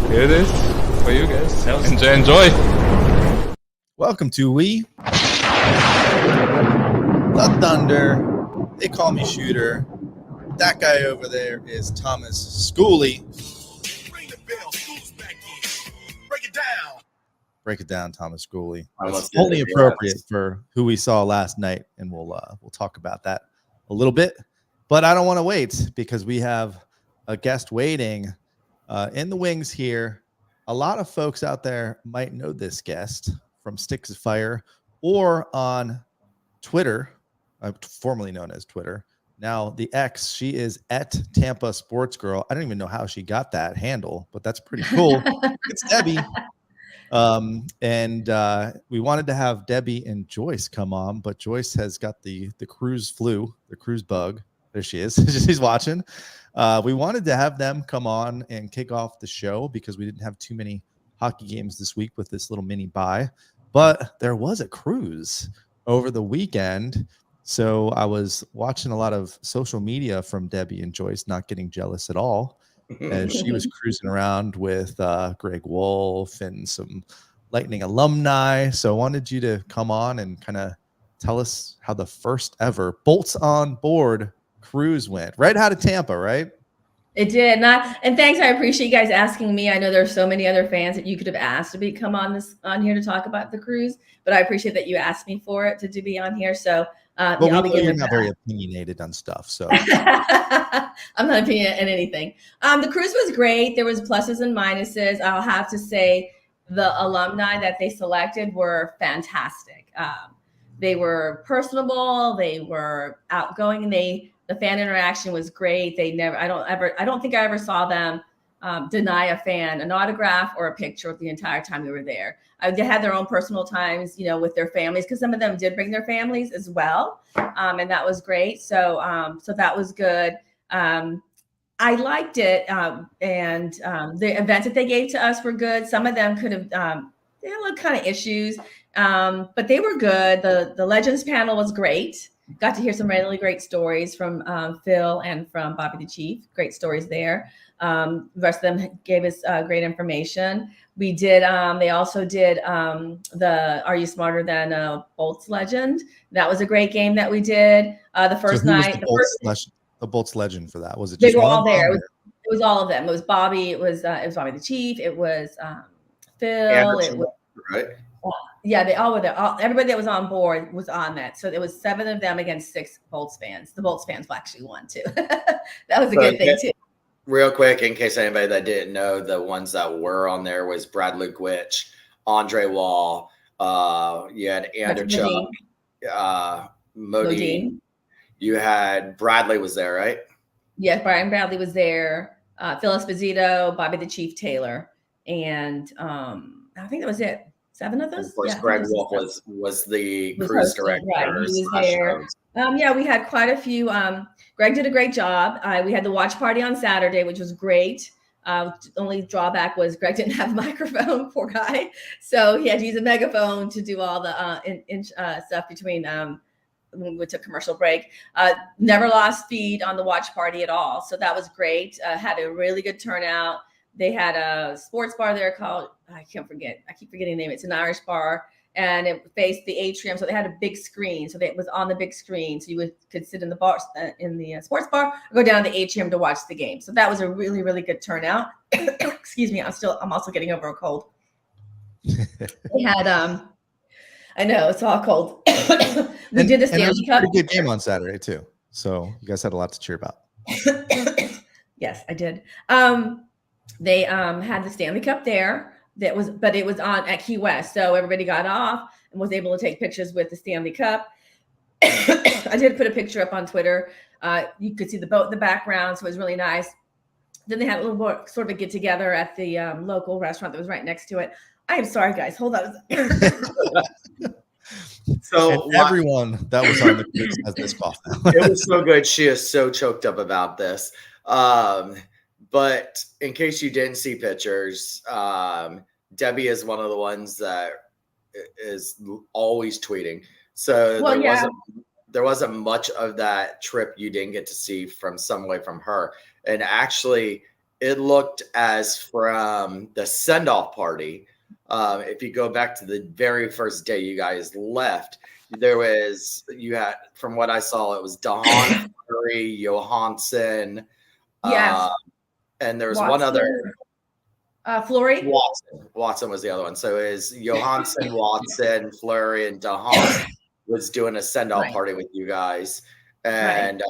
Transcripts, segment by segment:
here it is for you guys. Enjoy. Welcome to the Thunder. They call me Shooter. That guy over there is Thomas Schooley. Ring the bell. School's back in. Break it down. Break it down, Thomas Schooley. That's That's only appropriate for who we saw last night, and we'll talk about that a little bit. But I don't want to wait because we have a guest waiting in the wings here. A lot of folks out there might know this guest from Sticks of Fire or on Twitter, formerly known as Twitter. Now the X, she is at Tampa Sports Girl. I don't even know how she got that handle, but that's pretty cool. It's Debbie. We wanted to have Debbie and Joyce come on, but Joyce has got the cruise flu, the cruise bug. There she is. She's watching. We wanted to have them come on and kick off the show because we didn't have too many hockey games this week with this little mini bye, but there was a cruise over the weekend. So I was watching a lot of social media from Debbie and Joyce, not getting jealous at all. And she was cruising around with Greg Wolf and some Lightning alumni. So I wanted you to come on and kind of tell us how the first ever Bolts on Board cruise went. Right out of Tampa, right? It did not, and thanks. I appreciate you guys asking me. I know there's so many other fans that you could have asked to come on here to talk about the cruise, but I appreciate that you asked me for it to be on here. So, well, I'll be you're not very opinionated on stuff, so I'm not opinionated in anything. The cruise was great. There was pluses and minuses. I'll have to say the alumni that they selected were fantastic. They were personable. They were outgoing. The fan interaction was great. I don't think I ever saw them deny a fan an autograph or a picture the entire time we were there. They had their own personal times, with their families, because some of them did bring their families as well, and that was great. So that was good. I liked it, and the events that they gave to us were good. Some of them could have they had a little kind of issues, but they were good. The Legends panel was great. Got to hear some really great stories from Phil and from Bobby the Chief. Great stories there. The rest of them gave us great information. We did. They also did the "Are You Smarter Than Bolts Legend?" That was a great game that we did the first night. The Bolts Legend for that was it? They were all there. It was all of them. It was Bobby. It was Bobby the Chief. It was Phil. It was right. Yeah, they all were there. Everybody that was on board was on that. So there was 7 of them against 6 Bolts fans. The Bolts fans actually won too. That was a good thing too. Real quick, in case anybody that didn't know, the ones that were on there was Bradley Gwitch, Andre Wall, you had Anderchuk, Modine. You had Bradley was there, right? Yes, Brian Bradley was there. Phil Esposito, Bobby the Chief Taylor, and I think that was it. 7 of those. Of course, Greg Wolf was the cruise director. Right, he was there. Yeah, we had quite a few. Greg did a great job. We had the watch party on Saturday, which was great. Only drawback was Greg didn't have a microphone, poor guy. So he had to use a megaphone to do all the stuff between when we took commercial break. Never lost speed on the watch party at all. So that was great. Had a really good turnout. They had a sports bar there called, I keep forgetting the name. It's an Irish bar, and it faced the atrium. So they had a big screen. So it was on the big screen. So you could sit in the bar, in the sports bar, or go down to the atrium to watch the game. So that was a really, really good turnout. Excuse me. I'm also getting over a cold. They had, I know it's all cold. We did the Stanley Cup. Pretty good game on Saturday too. So you guys had a lot to cheer about. Yes, I did. They had the Stanley Cup there. But it was on at Key West, so everybody got off and was able to take pictures with the Stanley Cup. I did put a picture up on Twitter. You could see the boat in the background, so it was really nice. Then they had a little more sort of get together at the local restaurant that was right next to it. I am sorry, guys. Hold on. So everyone that was on the cruise has this cough now. It was so good. She is so choked up about this. But in case you didn't see pictures, Debbie is one of the ones that is always tweeting. So there wasn't much of that trip you didn't get to see from some way from her. And actually, it looked as from the send-off party. If you go back to the very first day you guys left, you had, from what I saw, it was Dahan, Fleury, Johansson, Yes. and there was Watson, one other. Fleury. Watson was the other one. So it was Johansson, Watson, Fleury, and Dahan was doing a send-off party with you guys. And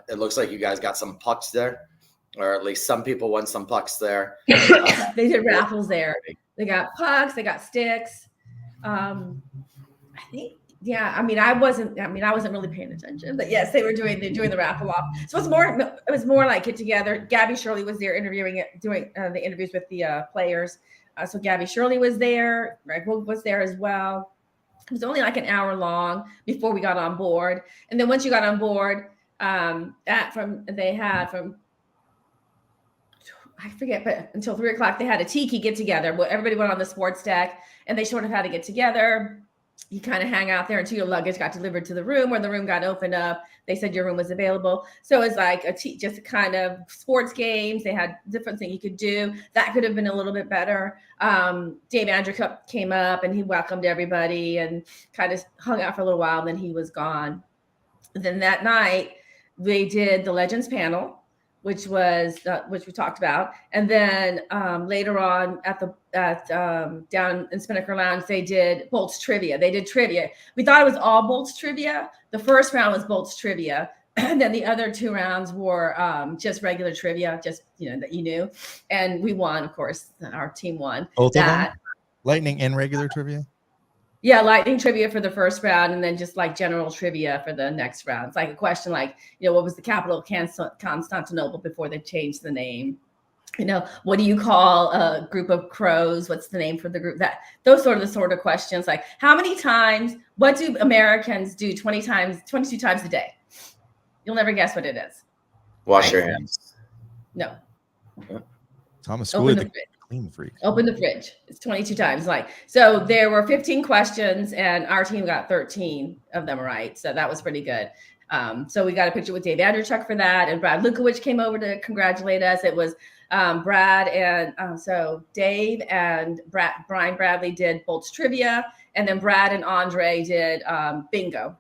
it looks like you guys got some pucks there, or at least some people won some pucks there. They did raffles there. They got pucks, they got sticks. I think, yeah. I mean, I wasn't really paying attention, but yes, they're doing the raffle off. So it was more like get together. Gabby Shirley was there doing the interviews with the players. So Gabby Shirley was there. Greg Wolf was there as well. It was only like an hour long before we got on board. And then once you got on board, I forget, but until 3 o'clock, they had a tiki get together where everybody went on the sports deck and they sort of had to get together. You kind of hang out there until your luggage got delivered to the room, or the room got opened up. They said your room was available. So it was like just kind of sports games. They had different things you could do. That could have been a little bit better. Dave Andrew came up and he welcomed everybody and kind of hung out for a little while. Then he was gone. Then that night they did the Legends panel, which we talked about, and then later on down in Spinnaker Lounge, they did Bolts trivia. They did trivia. We thought it was all Bolts trivia. The first round was Bolts trivia, and then the other 2 rounds were just regular trivia, just that you knew. And we won, of course. Our team won. Both of them? Lightning and regular trivia? Yeah, Lightning trivia for the first round, and then just like general trivia for the next round. It's like a question like, what was the capital of Constantinople before they changed the name? What do you call a group of crows? What's the name for the group? Those sort of questions. Like, how many times? What do Americans do 22 times a day? You'll never guess what it is. Wash your hands. No. Thomas Open School, the fridge. Clean freak. Open the fridge. It's 22 times. So there were 15 questions and our team got 13 of them right. So that was pretty good. So we got a picture with Dave Andrewchuk for that. And Brad Lukowicz came over to congratulate us. It was Brad and so Dave and Brian Bradley did Bolts trivia. And then Brad and Andre did bingo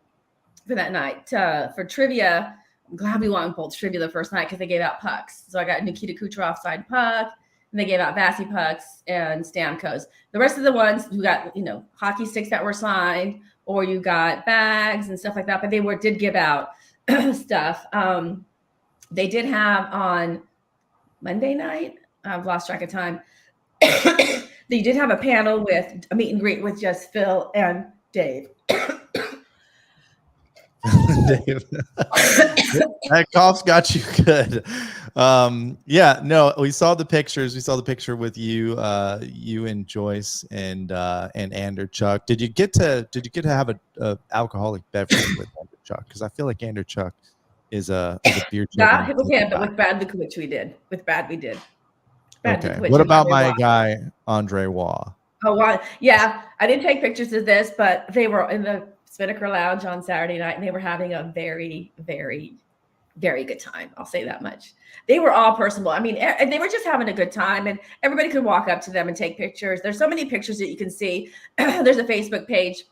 for that night. For trivia, I'm glad we won Bolts trivia the first night because they gave out pucks. So I got Nikita Kucherov signed puck. And they gave out Vassy pucks and Stamkos. The rest of the ones you got, hockey sticks that were signed, or you got bags and stuff like that. But they did give out stuff. They did have on Monday night. I've lost track of time. They did have a panel with a meet and greet with just Phil and Dave. Dave. That cough's got you good. We saw the pictures. We saw the picture with you and Joyce and Andrewchuk. Did you get to have a alcoholic beverage with Andrewchuk? Because I feel like Andrewchuk is a beer. But with Brad Lukowicz we did. With Brad we did. Okay. What about my guy Andre Waugh? Oh wow. Yeah, I didn't take pictures of this, but they were in the Spinnaker Lounge on Saturday night, and they were having a very, very, very good time. I'll say that much. They were all personable. I mean, and they were just having a good time, and everybody could walk up to them and take pictures. There's so many pictures that you can see. There's a Facebook page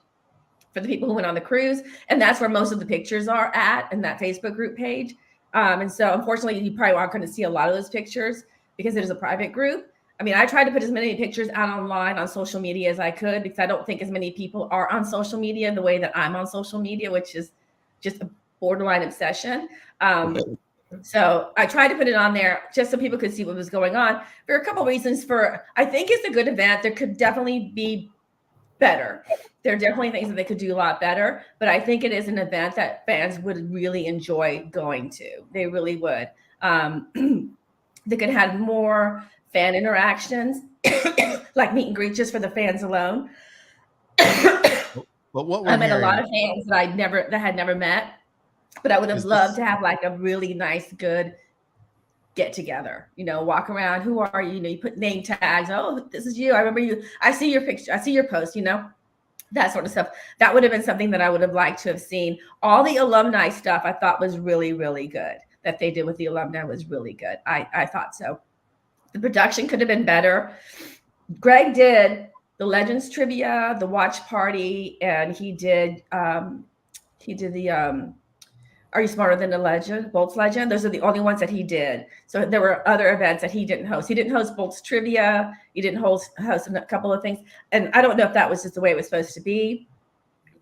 for the people who went on the cruise, and that's where most of the pictures are at, in that Facebook group page. And so, unfortunately, you probably aren't going to see a lot of those pictures because it is a private group. I mean, I tried to put as many pictures out online on social media as I could because I don't think as many people are on social media the way that I'm on social media, which is just a borderline obsession. So I tried to put it on there just so people could see what was going on. There are a couple of reasons I think it's a good event. There could definitely be better. There are definitely things that they could do a lot better, but I think it is an event that fans would really enjoy going to. They really would. They could have more fan interactions, like meet and greet just for the fans alone. But what I met a lot of fans that had never met, but I would have loved to have like a really nice, good get together. Walk around. Who are you? You put name tags. Oh, this is you. I remember you. I see your picture. I see your post. That sort of stuff. That would have been something that I would have liked to have seen. All the alumni stuff I thought was really, really good. That they did with the alumni was really good. I thought so. The production could have been better. Greg did the Legends trivia, the watch party, and he did the Are You Smarter Than a Legend? Bolt's Legend. Those are the only ones that he did. So there were other events that he didn't host. He didn't host Bolt's trivia. He didn't host a couple of things. And I don't know if that was just the way it was supposed to be.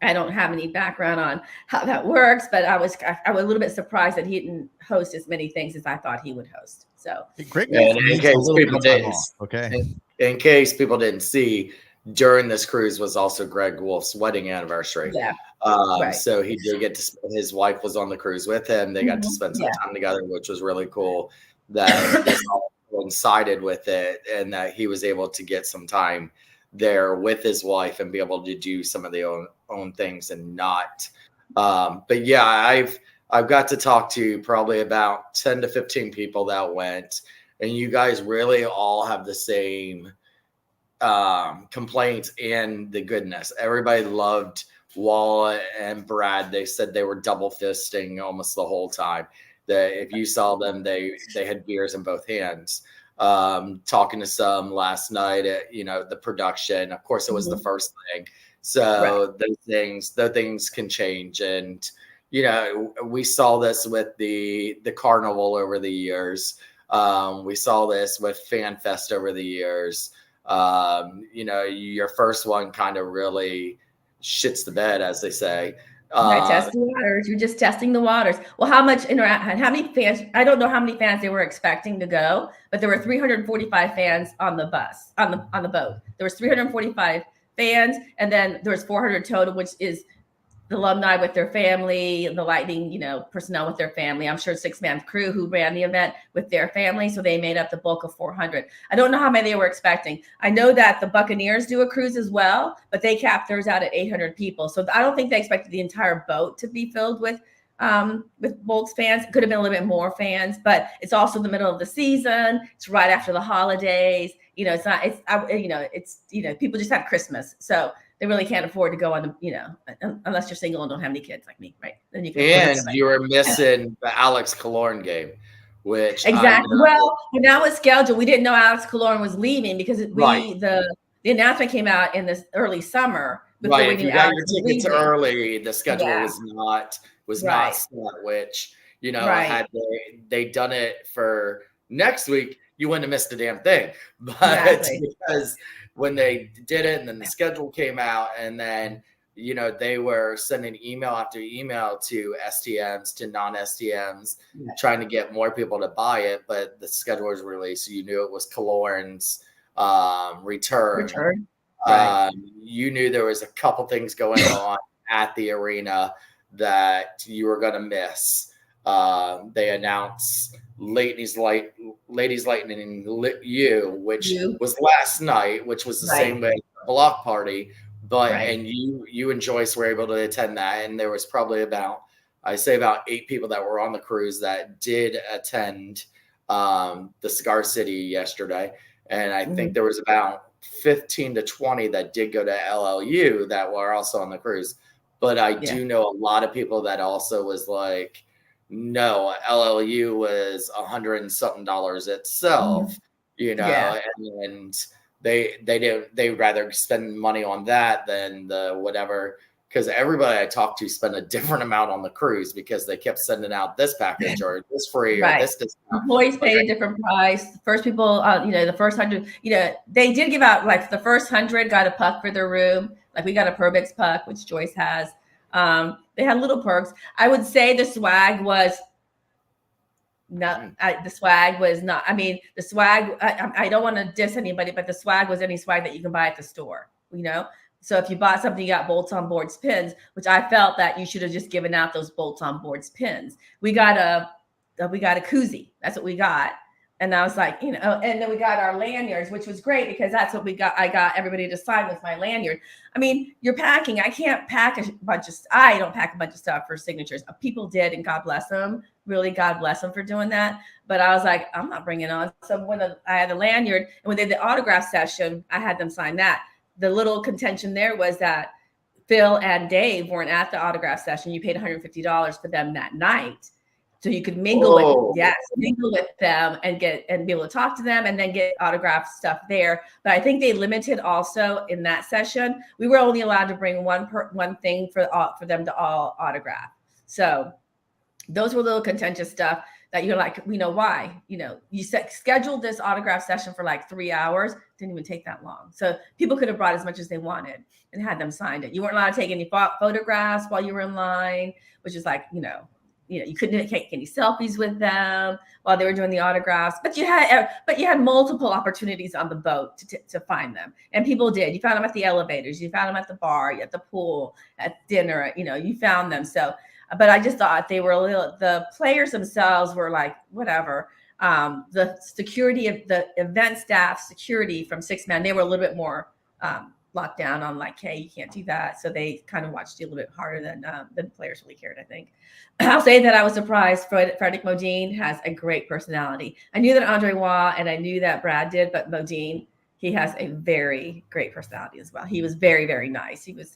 I don't have any background on how that works, but I was a little bit surprised that he didn't host as many things as I thought he would host. So Greg And needs a little bit of time off, okay. In case people didn't see, during this cruise was also Greg Wolf's wedding anniversary. Yeah. Right. So he did get to. His wife was on the cruise with him. They got to spend some time together, which was really cool. That this all coincided with it, and that he was able to get some time there with his wife and be able to do some of the own things and not. But yeah, I've got to talk to probably about 10 to 15 people that went, and you guys really all have the same complaints and the goodness. Everybody loved Walla and Brad. They said they were double fisting almost the whole time. That if you saw them, they had beers in both hands. Talking to some last night at the production. Of course, it was the first thing. So those things can change, and we saw this with the carnival over the years. We saw this with Fan Fest over the years. Your first one kind of really shits the bed, as they say. Test the waters. You're just testing the waters. Well, how many fans? I don't know how many fans they were expecting to go, but there were 345 fans on the bus, on the boat. There was 345 fans, and then there was 400 total, which is the alumni with their family, the Lightning, personnel with their family. I'm sure 6-man crew who ran the event with their family. So they made up the bulk of 400. I don't know how many they were expecting. I know that the Buccaneers do a cruise as well, but they capped theirs out at 800 people. So I don't think they expected the entire boat to be filled with Bolts fans. It could have been a little bit more fans, but it's also the middle of the season. It's right after the holidays. People just have Christmas. So they really can't afford to go on unless you're single and don't have any kids like me, right? Then you can. And you were missing the Alex Killorn game, which exactly. Well, when that was scheduled, we didn't know Alex Killorn was leaving because the announcement came out in this early summer. Right. If you got your tickets early, the schedule was not set, which had they done it for next week, you wouldn't have missed a damn thing. But because when they did it and then the schedule came out and then, they were sending email after email to STMs, to non-STMs, trying to get more people to buy it. But the schedule was released, so you knew it was Killorn's return. You knew there was a couple things going on at the arena that you were going to miss. They announced Ladies Lightning which was last night, which was the same way the block party, but and you and Joyce were able to attend that, and there was probably about 8 people that were on the cruise that did attend the Cigar City yesterday, and I think there was about 15 to 20 that did go to LLU that were also on the cruise, but I do know a lot of people that also was like, no, LLU was $100 and something itself, and they'd rather spend money on that than the whatever, because everybody I talked to spent a different amount on the cruise because they kept sending out this package or this free or this discount. Employees paid a different price. The first people, the first 100, they did give out, like the first 100 got a puck for their room. Like we got a Perbix puck, which Joyce has. They had little perks. I would say the swag was not. The swag was not. I mean, the swag. I don't want to diss anybody, but the swag was any swag that you can buy at the store. So if you bought something, you got Bolts on Boards pins, which I felt that you should have just given out those Bolts on Boards pins. We got a koozie. That's what we got. And I was like, and then we got our lanyards, which was great because that's what we got. I got everybody to sign with my lanyard. I mean, you're packing. I can't pack I don't pack a bunch of stuff for signatures. People did, and God bless them. Really, God bless them for doing that. But I was like, I'm not bringing on. So when I had a lanyard, and when they did the autograph session, I had them sign that. The little contention there was that Phil and Dave weren't at the autograph session. You paid $150 for them that night. So you could mingle Oh. mingle with them and be able to talk to them and then get autographed stuff there. But I think they limited also in that session. We were only allowed to bring one thing for them to all autograph. So those were little contentious stuff that you're like, why? You scheduled this autograph session for like 3 hours. Didn't even take that long. So people could have brought as much as they wanted and had them signed it. You weren't allowed to take any photographs while you were in line, which is like, you couldn't take any selfies with them while they were doing the autographs, but you had multiple opportunities on the boat to find them. And people did. You found them at the elevators, you found them at the bar, at the pool, at dinner, you found them. So, but I just thought they were the players themselves were like, whatever. The security of the event staff security from Six Man, they were a little bit more locked down on like, hey, you can't do that. So they kind of watched you a little bit harder than players really cared, I think. I'll say that I was surprised. Frederick Modine has a great personality. I knew that Andre Waugh and I knew that Brad did, but Modine, he has a very great personality as well. He was very, very nice. He was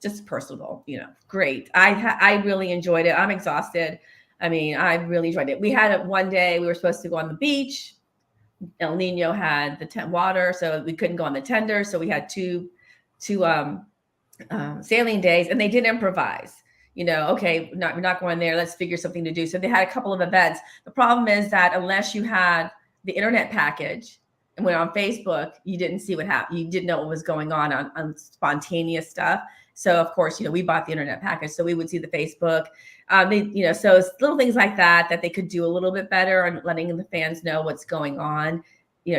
just personable, great. I really enjoyed it. I'm exhausted. I mean, I really enjoyed it. We had one day we were supposed to go on the beach. El Nino had the water, so we couldn't go on the tender. So we had two sailing days, and they did improvise. Okay, we're not going there. Let's figure something to do. So they had a couple of events. The problem is that unless you had the internet package and went on Facebook, you didn't see what happened. You didn't know what was going on spontaneous stuff. So of course, we bought the internet package, so we would see the Facebook. So it's little things like that they could do a little bit better on letting the fans know what's going on.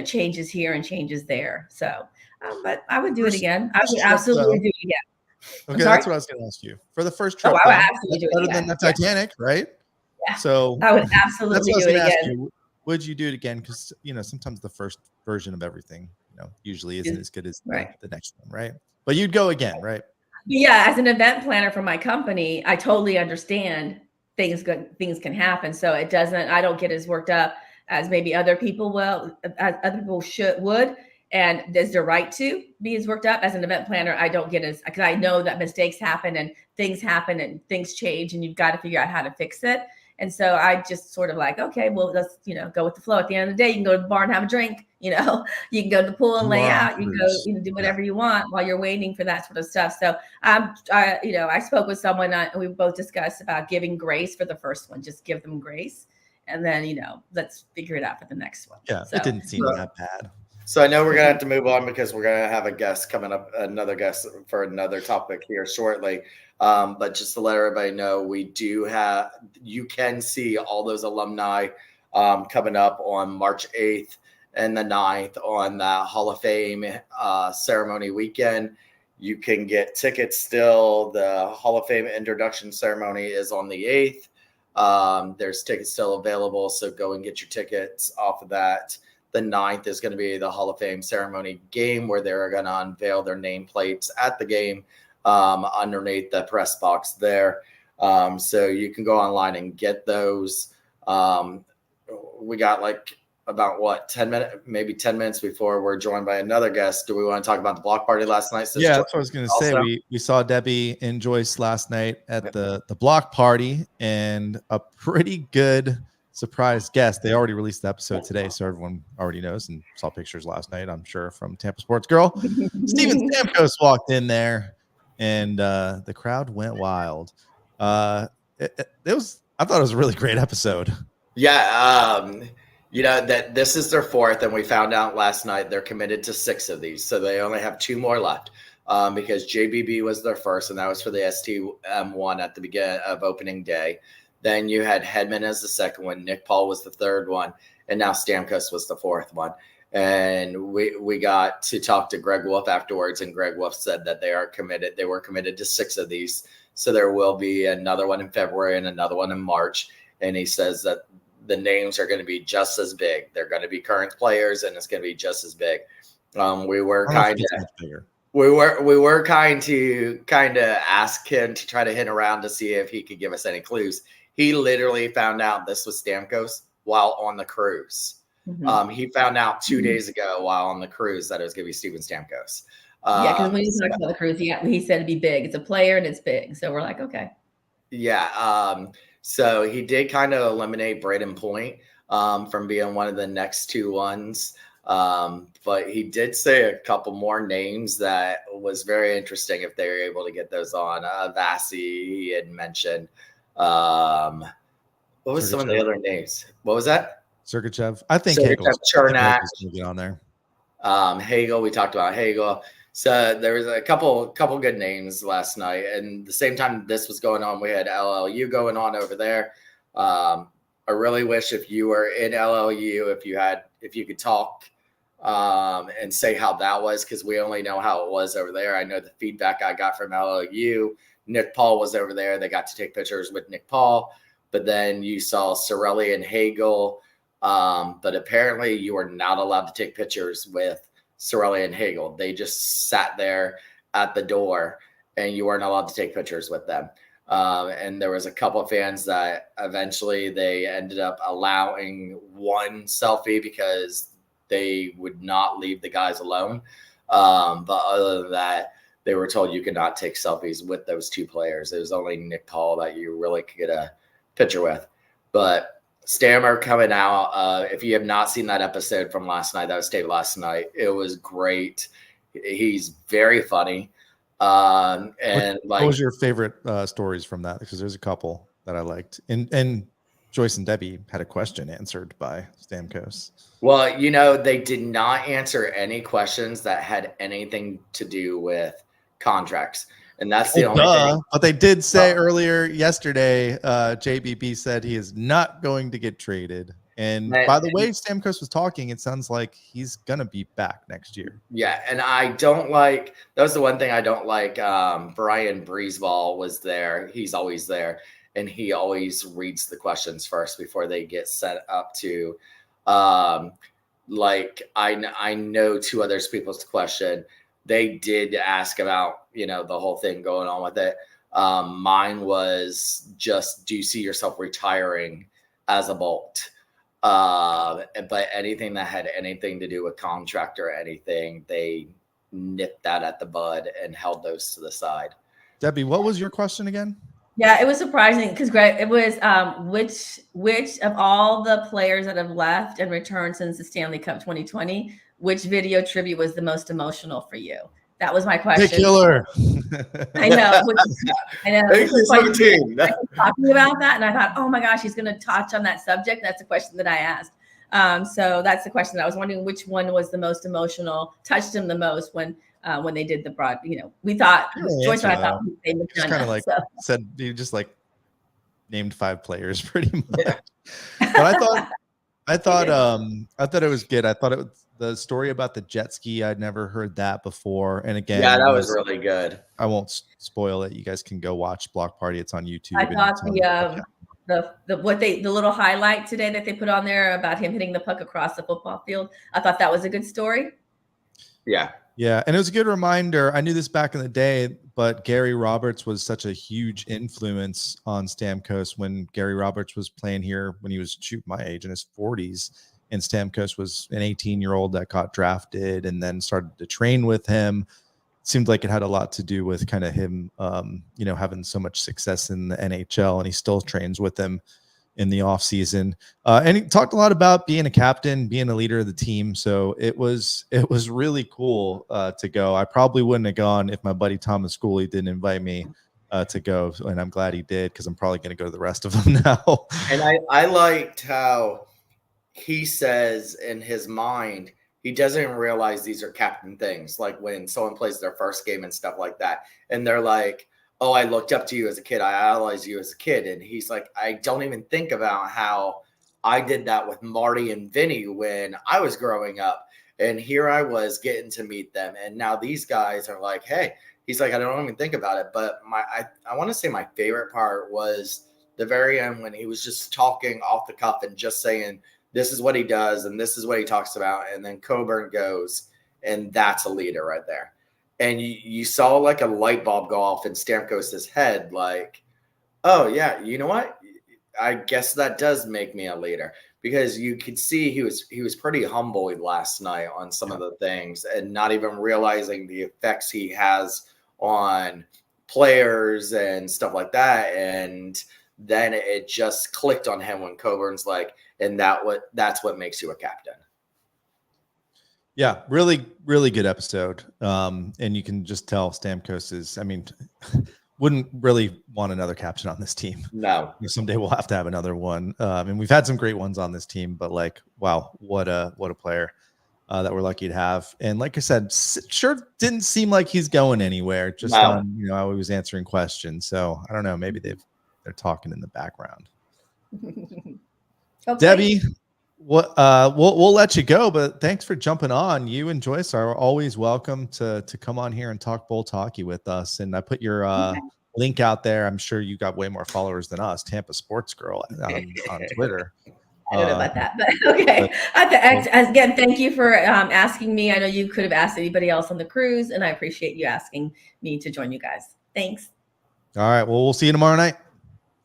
Changes here and changes there. So, but I would do it again. I would absolutely do it again. Okay, that's what I was going to ask you for the first trip. I would absolutely do it better again. than the Titanic, right? Yeah. So I would absolutely do it again. Would you do it again? Because sometimes the first version of everything, usually isn't as good as the next one, right? But you'd go again, right? Yeah, as an event planner for my company, I totally understand things can happen. So I don't get as worked up as maybe other people would. And there's their right to be as worked up. As an event planner, I don't get because I know that mistakes happen and things change and you've got to figure out how to fix it. And so I just sort of like, okay, well, let's, go with the flow. At the end of the day, you can go to the bar and have a drink, you can go to the pool and lay out, you can go, do whatever you want while you're waiting for that sort of stuff. So I spoke with someone and we both discussed about giving grace for the first one, just give them grace. And then, let's figure it out for the next one. Yeah, so, it didn't seem that bad. So I know we're going to have to move on because we're going to have a guest coming up, another guest for another topic here shortly. But just to let everybody know, you can see all those alumni coming up on March 8th and the 9th on the Hall of Fame ceremony weekend. You can get tickets still. The Hall of Fame introduction ceremony is on the 8th. There's tickets still available, so go and get your tickets off of that. The 9th is going to be the Hall of Fame ceremony game where they're going to unveil their nameplates at the game underneath the press box there. So you can go online and get those. We got about 10 minutes before we're joined by another guest. Do we want to talk about the block party last night? Yeah, that's what I was going to say. We saw Debbie and Joyce last night at the block party, and a pretty good surprise guest. They already released the episode today, so everyone already knows and saw pictures last night, I'm sure, from Tampa Sports Girl. Steven Stamkos walked in there, and the crowd went wild. I thought it was a really great episode. Yeah, that this is their 4th, and we found out last night they're committed to 6 of these, so they only have 2 more left. Because JBB was their first, and that was for the ST1 at the beginning of opening day. Then you had Hedman as the second one. Nick Paul was the third one. And now Stamkos was the 4th one. And we got to talk to Greg Wolf afterwards. And Greg Wolf said that they were committed to 6 of these. So there will be another one in February and another one in March. And he says that the names are going to be just as big. They're going to be current players, and it's going to be just as big. We were kind to ask him to try to hint around to see if he could give us any clues. He literally found out this was Stamkos while on the cruise. Mm-hmm. He found out 2 days ago while on the cruise that it was going to be Steven Stamkos. Because when he talked about the cruise, he said it'd be big. It's a player and it's big. So we're like, okay. Yeah. So he did kind of eliminate Braden Point from being one of the next 2 ones. But he did say a couple more names that was very interesting if they were able to get those on. Vasi, he had mentioned. What was some of the other names? What was that? Sergachev. I think Sergachev, Chernak. Hagel's going to get on there. Hagel, we talked about Hagel. So there was a couple good names last night. And the same time this was going on, we had LLU going on over there. I really wish if you were in LLU, if you could talk and say how that was, because we only know how it was over there. I know the feedback I got from LLU. Nick Paul was over there. They got to take pictures with Nick Paul. But then you saw Cirelli and Hagel. But apparently you are not allowed to take pictures with Cirelli and Hagel. They just sat there at the door and you weren't allowed to take pictures with them. And there was a couple of fans that eventually they ended up allowing one selfie because they would not leave the guys alone. But other than that, they were told you could not take selfies with those 2 players. It was only Nick Paul that you really could get a picture with. But Stammer coming out. If you have not seen that episode from last night, that was taped last night. It was great. He's very funny. What was your favorite stories from that? Because there's a couple that I liked. And Joyce and Debbie had a question answered by Stamkos. Well, they did not answer any questions that had anything to do with contracts. And that's the only thing. But they did say earlier yesterday, JBB said he is not going to get traded. And by the way, Stamkos was talking, it sounds like he's going to be back next year. Yeah, and I don't like – that was the one thing I don't like. Brian Breezeball was there. He's always there. And he always reads the questions first before they get set up to I know 2 other people's question. They did ask about, the whole thing going on with it. Mine was just, do you see yourself retiring as a Bolt? But anything that had anything to do with contract or anything, they nipped that at the bud and held those to the side. Debbie, what was your question again? Yeah, it was surprising because Greg, it was which of all the players that have left and returned since the Stanley Cup 2020, which video tribute was the most emotional for you? That was my question. Hey, killer. I know. I know. Talking about that, and I thought, oh my gosh, he's going to touch on that subject. That's the question that I asked. So that's the question that I was wondering which one was the most emotional, touched him the most when they did the broad. We thought Joyce and I thought they were just kind of like said you just like named 5 players pretty much. Yeah. But I thought it was good. I thought it was the story about the jet ski. I'd never heard that before. And again, yeah, that was really good. I won't spoil it. You guys can go watch Block Party. It's on YouTube. I thought the little highlight today that they put on there about him hitting the puck across the football field. I thought that was a good story. Yeah. Yeah, and it was a good reminder. I knew this back in the day, but Gary Roberts was such a huge influence on Stamkos when Gary Roberts was playing here when he was my age in his 40s. And Stamkos was an 18-year-old that got drafted and then started to train with him. It seemed like it had a lot to do with kind of him, having so much success in the NHL, and he still trains with him in the off season. And he talked a lot about being a captain, being a leader of the team. So it was really cool to go. I probably wouldn't have gone if my buddy Thomas Schooley didn't invite me to go. And I'm glad he did, because I'm probably going to go to the rest of them now. And I liked how he says in his mind, he doesn't realize these are captain things. Like when someone plays their first game and stuff like that, and they're like, oh, I looked up to you as a kid. I idolized you as a kid. And he's like, I don't even think about how I did that with Marty and Vinny when I was growing up. And here I was getting to meet them. And now these guys are like, hey, he's like, I don't even think about it. But I want to say my favorite part was the very end when he was just talking off the cuff and just saying, this is what he does and this is what he talks about. And then Coburn goes, and that's a leader right there. And you saw like a light bulb go off in Stamkos' head, like, oh, yeah, you know what? I guess that does make me a leader, because you could see he was pretty humble last night on some of the things and not even realizing the effects he has on players and stuff like that. And then it just clicked on him when Coburn's like, and that's what makes you a captain. Yeah, really, really good episode. And you can just tell Stamkos is, I mean, wouldn't really want another captain on this team. No. Someday we'll have to have another one. And we've had some great ones on this team, but like, wow, what a player that we're lucky to have. And like I said, sure didn't seem like he's going anywhere, just on, you know, how he was answering questions. So I don't know, maybe they're talking in the background. Okay. Debbie, what we'll let you go, but thanks for jumping on. You and Joyce are always welcome to come on here and talk Bolt hockey with us. And I put your link out there. I'm sure you got way more followers than us, Tampa Sports Girl on Twitter. I don't know about that, but okay. Again, thank you for asking me. I know you could have asked anybody else on the cruise, and I appreciate you asking me to join you guys. Thanks. All right. Well, we'll see you tomorrow night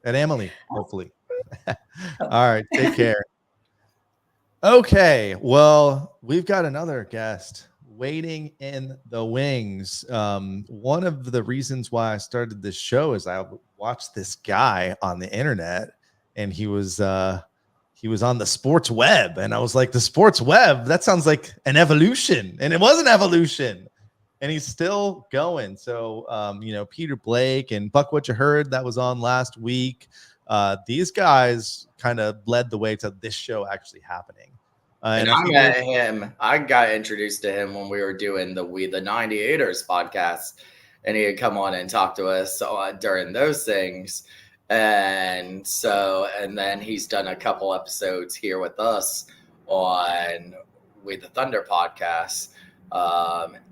at Emily, hopefully. All right. Take care. Okay. Well, we've got another guest waiting in the wings. One of the reasons why I started this show is I watched this guy on the internet, and he was on the sports web, and I was like, the sports web, that sounds like an evolution, and it was an evolution, and he's still going. So, you know, Peter Blake and Buck What You Heard, that was on last week. These guys kind of led the way to this show actually happening. And I met him. I got introduced to him when we were doing the 98ers podcast, and he had come on and talked to us during those things. And then he's done a couple episodes here with us on We the Thunder podcast.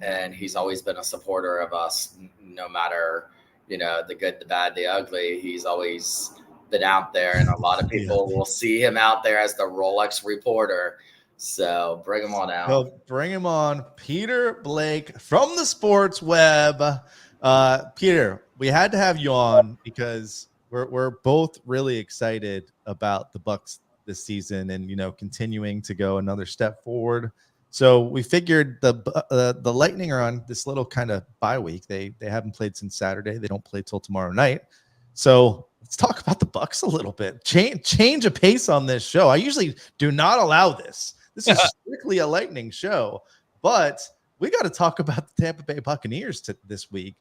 And he's always been a supporter of us, no matter, you know, the good, the bad, the ugly. He's always been out there, and a lot of people will see him out there as the Rolex reporter. So bring him on out. So bring him on, Peter Blake from the sports web. Peter, we had to have you on because we're both really excited about the Bucs this season, and you know, continuing to go another step forward. So we figured the Lightning are on this little kind of bye week. They haven't played since Saturday. They don't play till tomorrow night. So let's talk about the Bucs a little bit. Change of pace on this show. I usually do not allow this. This is strictly a Lightning show, but we got to talk about the Tampa Bay Buccaneers this week.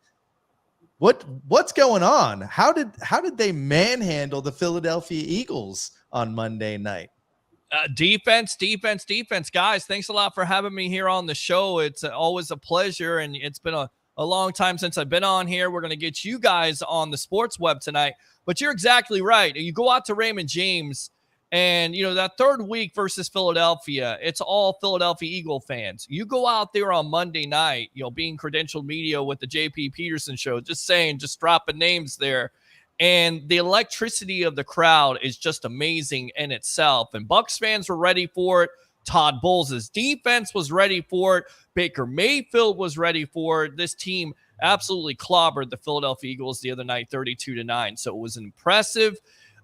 What's going on? How did they manhandle the Philadelphia Eagles on Monday night? Defense, guys. Thanks a lot for having me here on the show. It's always a pleasure, and it's been a long time since I've been on here. We're going to get you guys on the sports web tonight, but you're exactly right. You go out to Raymond James, and, you know, that third week versus Philadelphia, it's all Philadelphia Eagle fans. You go out there on Monday night, you know, being credentialed media with the JP Peterson show, just dropping names there. And the electricity of the crowd is just amazing in itself. And Bucs fans were ready for it. Todd Bowles' defense was ready for it. Baker Mayfield was ready for it. This team absolutely clobbered the Philadelphia Eagles the other night, 32-9. So it was impressive.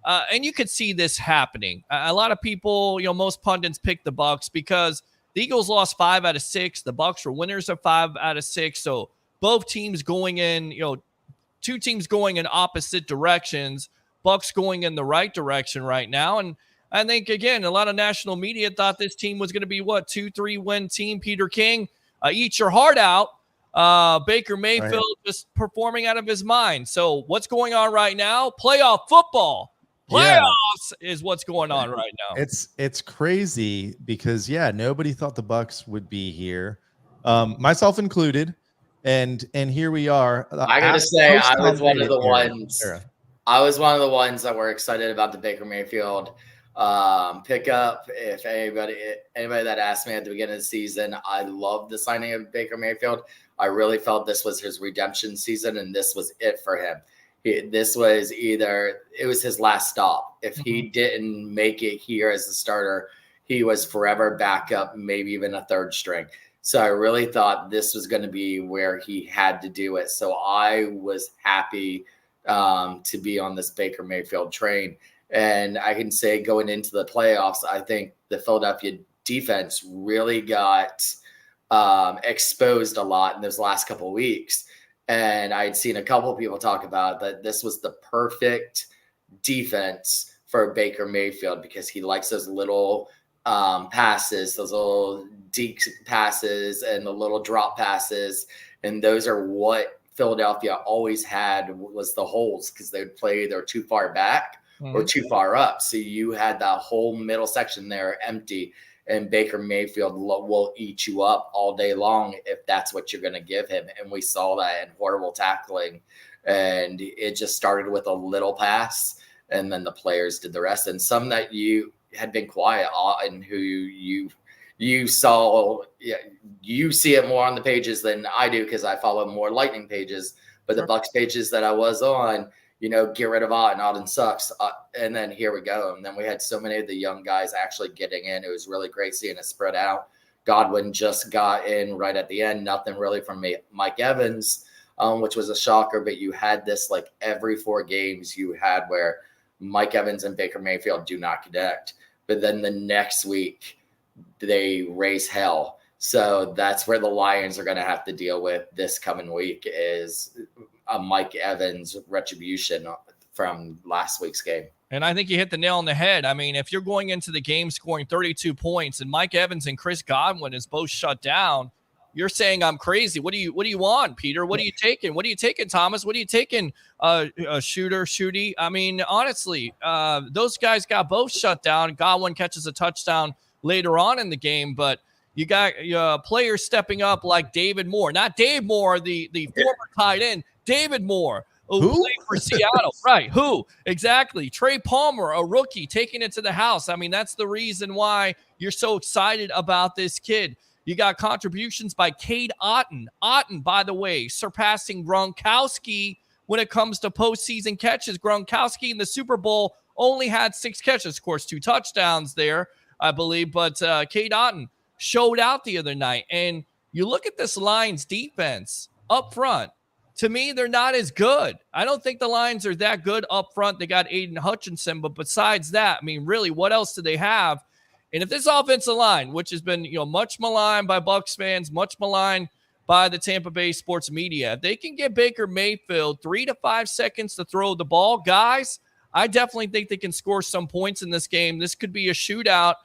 And you could see this happening. A lot of people, you know, most pundits picked the Bucs because the Eagles lost 5 out of 6. The Bucs were winners of 5 out of 6. So both teams going in, you know, two teams going in opposite directions. Bucs going in the right direction right now. And I think, again, a lot of national media thought this team was going to be, 2-3 win team. Peter King, eat your heart out. Baker Mayfield just performing out of his mind. So what's going on right now? Playoff football. Playoffs is what's going on right now. It's crazy because nobody thought the Bucs would be here, myself included, and here we are. I gotta say, I was one of the ones. I was one of the ones that were excited about the Baker Mayfield pickup. If anybody that asked me at the beginning of the season, I loved the signing of Baker Mayfield. I really felt this was his redemption season, and this was it for him. It was his last stop. If he didn't make it here as a starter, he was forever backup, maybe even a third string. So I really thought this was going to be where he had to do it. So I was happy to be on this Baker Mayfield train. And I can say going into the playoffs, I think the Philadelphia defense really got exposed a lot in those last couple of weeks. And I'd seen a couple of people talk about that this was the perfect defense for Baker Mayfield because he likes those little passes, those little deep passes and the little drop passes. And those are what Philadelphia always had was the holes because they would play either too far back or too far up. So you had that whole middle section there empty, and Baker Mayfield will eat you up all day long if that's what you're going to give him. And we saw that in horrible tackling. And it just started with a little pass, and then the players did the rest. And some that you had been quiet and who you saw, you see it more on the pages than I do because I follow more Lightning pages. But the Bucs pages that I was on, get rid of Auden sucks. And then here we go. And then we had so many of the young guys actually getting in. It was really great seeing it spread out. Godwin just got in right at the end. Nothing really from Mike Evans, which was a shocker. But you had this like every 4 games you had where Mike Evans and Baker Mayfield do not connect. But then the next week they raise hell. So that's where the Lions are going to have to deal with this coming week is a Mike Evans retribution from last week's game. And I think you hit the nail on the head. I mean, if you're going into the game scoring 32 points and Mike Evans and Chris Godwin is both shut down, you're saying I'm crazy. What do you want, Peter? What are you taking? What are you taking, Thomas? What are you taking, Shooty? I mean, honestly, those guys got both shut down. Godwin catches a touchdown later on in the game, but you got players stepping up like David Moore. Not Dave Moore, the former tight end. David Moore, who played for Seattle. Right, who? Exactly. Trey Palmer, a rookie, taking it to the house. I mean, that's the reason why you're so excited about this kid. You got contributions by Cade Otton. Otton, by the way, surpassing Gronkowski when it comes to postseason catches. Gronkowski in the Super Bowl only had 6 catches. Of course, 2 touchdowns there, I believe. But Cade Otton showed out the other night. And you look at this Lions defense up front. To me, they're not as good. I don't think the Lions are that good up front. They got Aiden Hutchinson. But besides that, I mean, really, what else do they have? And if this offensive line, which has been, much maligned by Bucs fans, much maligned by the Tampa Bay sports media, if they can get Baker Mayfield 3 to 5 seconds to throw the ball, guys, I definitely think they can score some points in this game. This could be a shootout.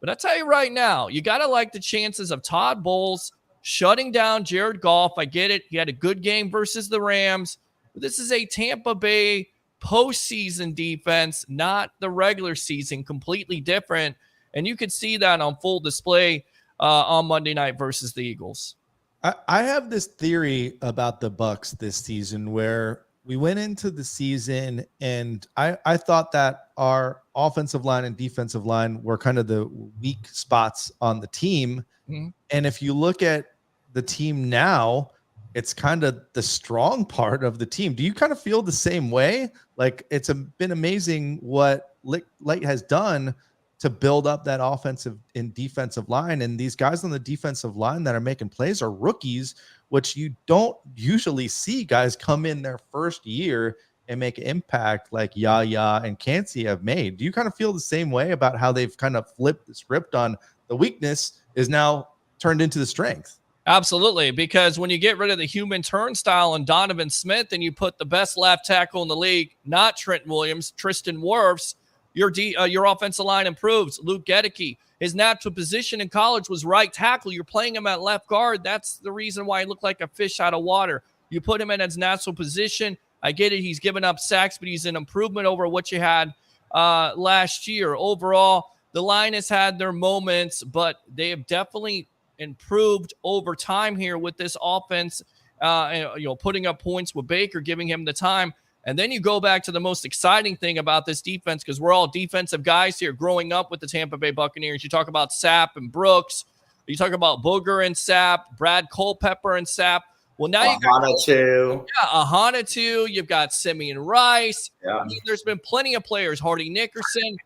But I tell you right now, you got to like the chances of Todd Bowles shutting down Jared Goff. I get it. He had a good game versus the Rams. But this is a Tampa Bay postseason defense, not the regular season, completely different. And you could see that on full display on Monday night versus the Eagles. I have this theory about the Bucs this season where we went into the season and I thought that our offensive line and defensive line were kind of the weak spots on the team. Mm-hmm. And if you look at the team now, it's kind of the strong part of the team. Do you kind of feel the same way? Like it's been amazing what Light has done to build up that offensive and defensive line. And these guys on the defensive line that are making plays are rookies, which you don't usually see guys come in their first year and make an impact like Yaya and Kancey have made. Do you kind of feel the same way about how they've kind of flipped the script on the weakness is now turned into the strength? Absolutely, because when you get rid of the human turnstile and Donovan Smith and you put the best left tackle in the league, not Trent Williams, Tristan Wirfs, your offensive line improves. Luke Gedeke, his natural position in college was right tackle. You're playing him at left guard. That's the reason why he looked like a fish out of water. You put him in his natural position. I get it. He's given up sacks, but he's an improvement over what you had last year. Overall, the line has had their moments, but they have definitely improved over time here with this offense, putting up points with Baker, giving him the time. And then you go back to the most exciting thing about this defense, because we're all defensive guys here growing up with the Tampa Bay Buccaneers. You talk about Sapp and Brooks. You talk about Booger and Sapp, Brad Culpepper and Sapp. Well, now you got Ahana. You've got Simeon Rice. Yeah. I mean, there's been plenty of players. Hardy Nickerson,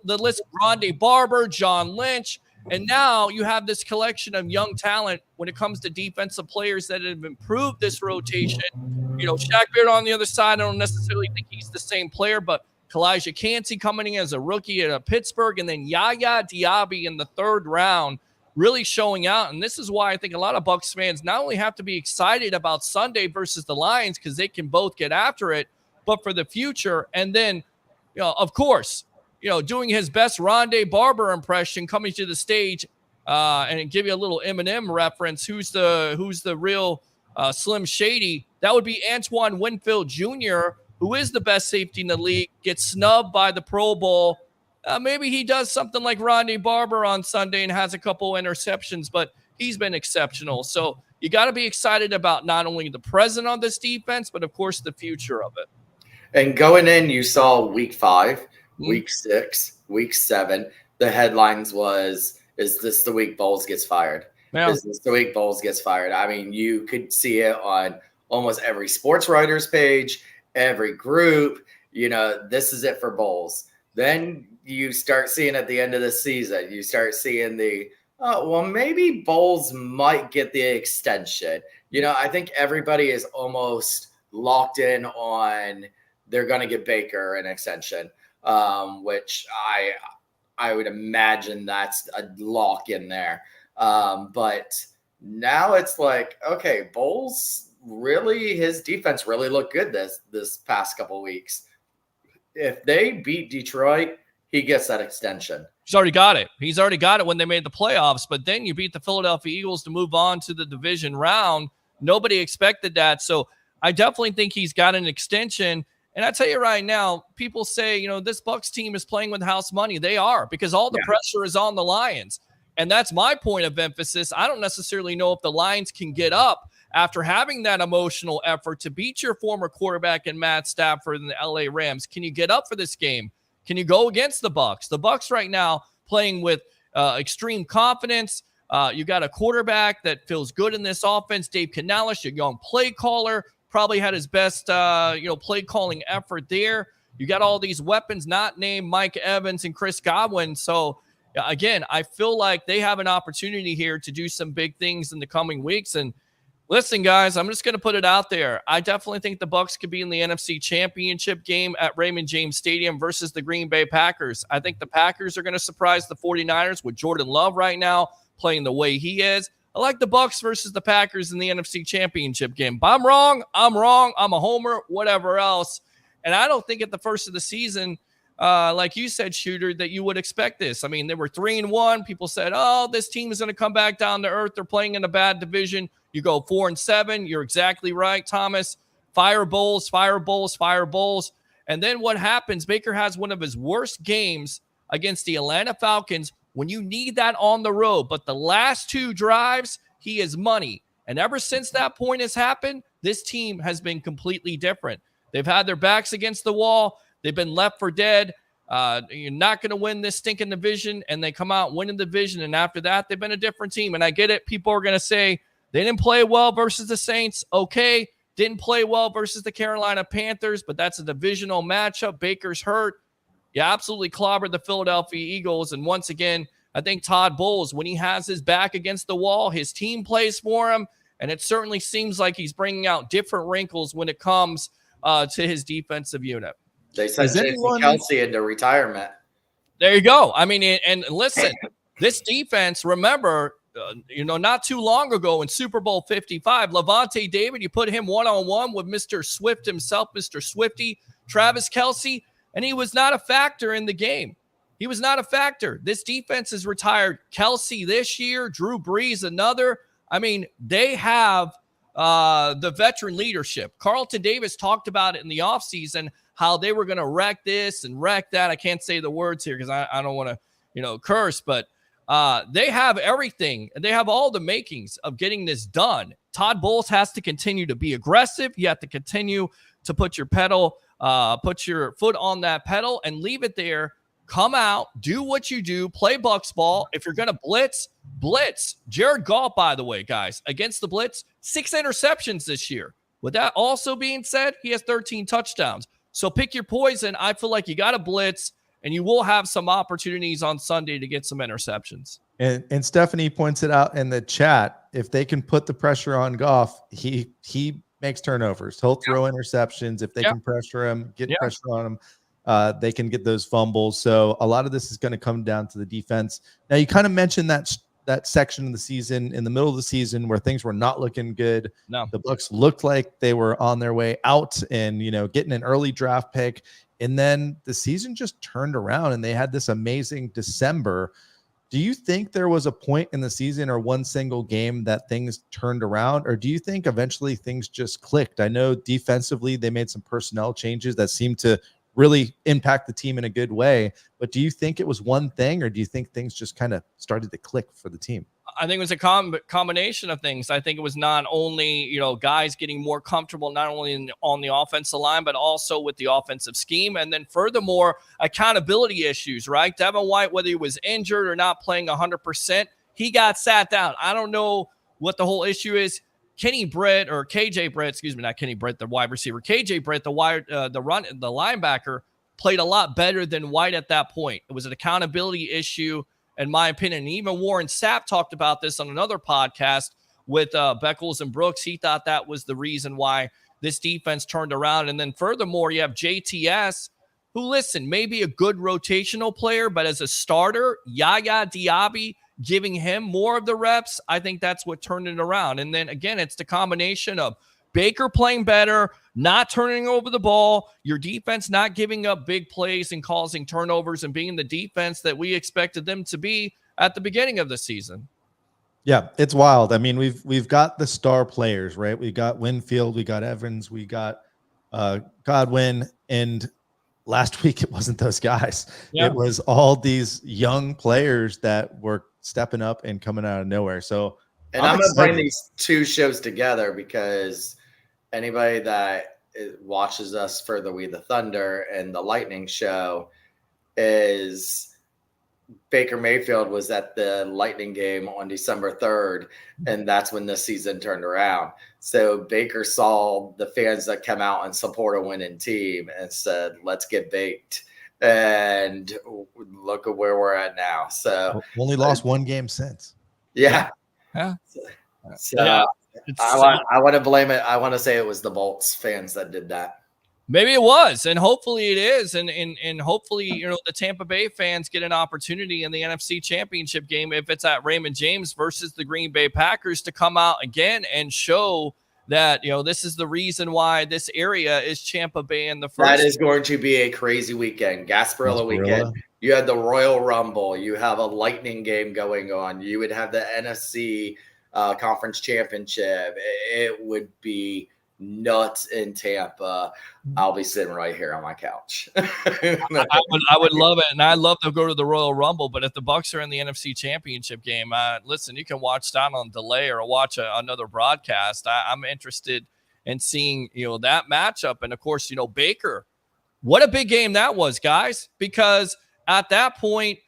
the list, Rondé Barber, John Lynch. And now you have this collection of young talent when it comes to defensive players that have improved this rotation. Shaq Beard on the other side, I don't necessarily think he's the same player, but Kalijah Kancey coming in as a rookie at Pittsburgh, and then Yaya Diaby in the 3rd round really showing out. And this is why I think a lot of Bucs fans not only have to be excited about Sunday versus the Lions because they can both get after it, but for the future. And then of course, doing his best Rondé Barber impression, coming to the stage, and give you a little Eminem reference. Who's the real Slim Shady? That would be Antoine Winfield Jr., who is the best safety in the league, gets snubbed by the Pro Bowl. Maybe he does something like Rondé Barber on Sunday and has a couple interceptions, but he's been exceptional. So you got to be excited about not only the present on this defense, but of course the future of it. And going in, you saw week 5, week 6, week 7. The headlines was, is this the week Bowles gets fired? Yeah. Is this the week Bowles gets fired? I mean, you could see it on almost every sports writer's page, every group. This is it for Bowles. Then you start seeing at the end of the season, you start seeing maybe Bowles might get the extension. I think everybody is almost locked in on they're going to get Baker an extension, which I would imagine that's a lock in there. But now it's like, okay, Bowles really, his defense really looked good this past couple of weeks. If they beat Detroit, he gets that extension. He's already got it. He's already got it when they made the playoffs. But then you beat the Philadelphia Eagles to move on to the division round. Nobody expected that. So I definitely think he's got an extension. And I tell you right now, people say, this Bucs team is playing with house money. They are, because all the pressure is on the Lions. And that's my point of emphasis. I don't necessarily know if the Lions can get up after having that emotional effort to beat your former quarterback in Matt Stafford and the LA Rams. Can you get up for this game? Can you go against the Bucs? The Bucs right now playing with extreme confidence. You got a quarterback that feels good in this offense. Dave Canales, your young play caller, probably had his best play calling effort there. You got all these weapons not named Mike Evans and Chris Godwin. So again, I feel like they have an opportunity here to do some big things in the coming weeks. And listen, guys, I'm just going to put it out there. I definitely think the Bucs could be in the NFC Championship game at Raymond James Stadium versus the Green Bay Packers. I think the Packers are going to surprise the 49ers with Jordan Love right now playing the way he is. I like the Bucs versus the Packers in the NFC Championship game. But I'm wrong. I'm a homer, whatever else. And I don't think at the first of the season, like you said, Shooter, that you would expect this. I mean, they were 3-1. People said, oh, this team is going to come back down to earth. They're playing in a bad division. You go 4-7. You're exactly right, Thomas. Fire Bowles. And then what happens? Baker has one of his worst games against the Atlanta Falcons when you need that on the road. But the last 2 drives, he is money. And ever since that point has happened, this team has been completely different. They've had their backs against the wall. They've been left for dead. You're not going to win this stinking division. And they come out winning the division. And after that, they've been a different team. And I get it. People are going to say they didn't play well versus the Saints. Okay. Didn't play well versus the Carolina Panthers, but that's a divisional matchup. Baker's hurt. You absolutely clobbered the Philadelphia Eagles. And once again, I think Todd Bowles, when he has his back against the wall, his team plays for him. And it certainly seems like he's bringing out different wrinkles when it comes to his defensive unit. They sent Jason Kelce into retirement. There you go. I mean, and listen, this defense, remember, not too long ago in Super Bowl 55, Levante David, you put him one-on-one with Mr. Swift himself, Mr. Swifty, Travis Kelce, and he was not a factor in the game. He was not a factor. This defense has retired Kelce this year, Drew Brees another. I mean, they have the veteran leadership. Carlton Davis talked about it in the offseason, how they were going to wreck this and wreck that. I can't say the words here because I don't want to, curse, but they have everything. And they have all the makings of getting this done. Todd Bowles has to continue to be aggressive. You have to continue to put your foot on that pedal and leave it there. Come out, do what you do, play Bucs ball. If you're going to blitz. Jared Goff, by the way, guys, against the blitz, 6 interceptions this year. With that also being said, he has 13 touchdowns. So pick your poison. I feel like you got to blitz, and you will have some opportunities on Sunday to get some interceptions. And Stephanie points it out in the chat. If they can put the pressure on Goff, he makes turnovers. He'll throw interceptions. If they can pressure him, get pressure on him, they can get those fumbles. So a lot of this is going to come down to the defense. Now, you kind of mentioned that that section of the season, in the middle of the season, where things were not looking good. No. The Bucs looked like they were on their way out and, getting an early draft pick. And then the season just turned around and they had this amazing December. Do you think there was a point in the season or one single game that things turned around, or do you think eventually things just clicked? I know defensively they made some personnel changes that seemed to really impact the team in a good way, but do you think it was one thing, or do you think things just kind of started to click for the team? I think it was a combination of things. I think it was not only, guys getting more comfortable, not only on the offensive line, but also with the offensive scheme. And then furthermore, accountability issues, right? Devin White, whether he was injured or not playing 100%, he got sat down. I don't know what the whole issue is. KJ Britt, not Kenny Britt, the wide receiver. KJ Britt, the linebacker, played a lot better than White at that point. It was an accountability issue, in my opinion. And even Warren Sapp talked about this on another podcast with Beckles and Brooks. He thought that was the reason why this defense turned around. And then furthermore, you have JTS, who, listen, may be a good rotational player, but as a starter, Yaya Diaby, giving him more of the reps, I think that's what turned it around. And then again, it's the combination of Baker playing better, not turning over the ball, your defense not giving up big plays and causing turnovers, and being the defense that we expected them to be at the beginning of the season. Yeah, it's wild. I mean, we've got the star players, right? We got Winfield, we got Evans, we got Godwin, and last week it wasn't those guys. Yeah. It was all these young players that were stepping up and coming out of nowhere. So, and I'm going to bring these two shows together because anybody that watches us for the We the Thunder and the Lightning show is Baker Mayfield was at the Lightning game on December 3rd, and that's when the season turned around. So Baker saw the fans that come out and support a winning team and said, let's get baked. And look at where we're at now. So only lost one game since. Yeah. Yeah. So I want to blame it. I want to say it was the Bolts fans that did that. Maybe it was, and hopefully it is, and hopefully the Tampa Bay fans get an opportunity in the NFC Championship game, if it's at Raymond James versus the Green Bay Packers, to come out again and show that this is the reason why this area is Tampa Bay in the first. That is going to be a crazy weekend, Gasparilla weekend. You had the Royal Rumble, you have a Lightning game going on, you would have the NFC Conference Championship. It would be nuts in Tampa. I'll be sitting right here on my couch. I would love it, and I'd love to go to the Royal Rumble. But if the Bucs are in the NFC Championship game, listen, you can watch that on delay or watch another broadcast. I'm interested in seeing that matchup, and of course, Baker. What a big game that was, guys! Because at that point,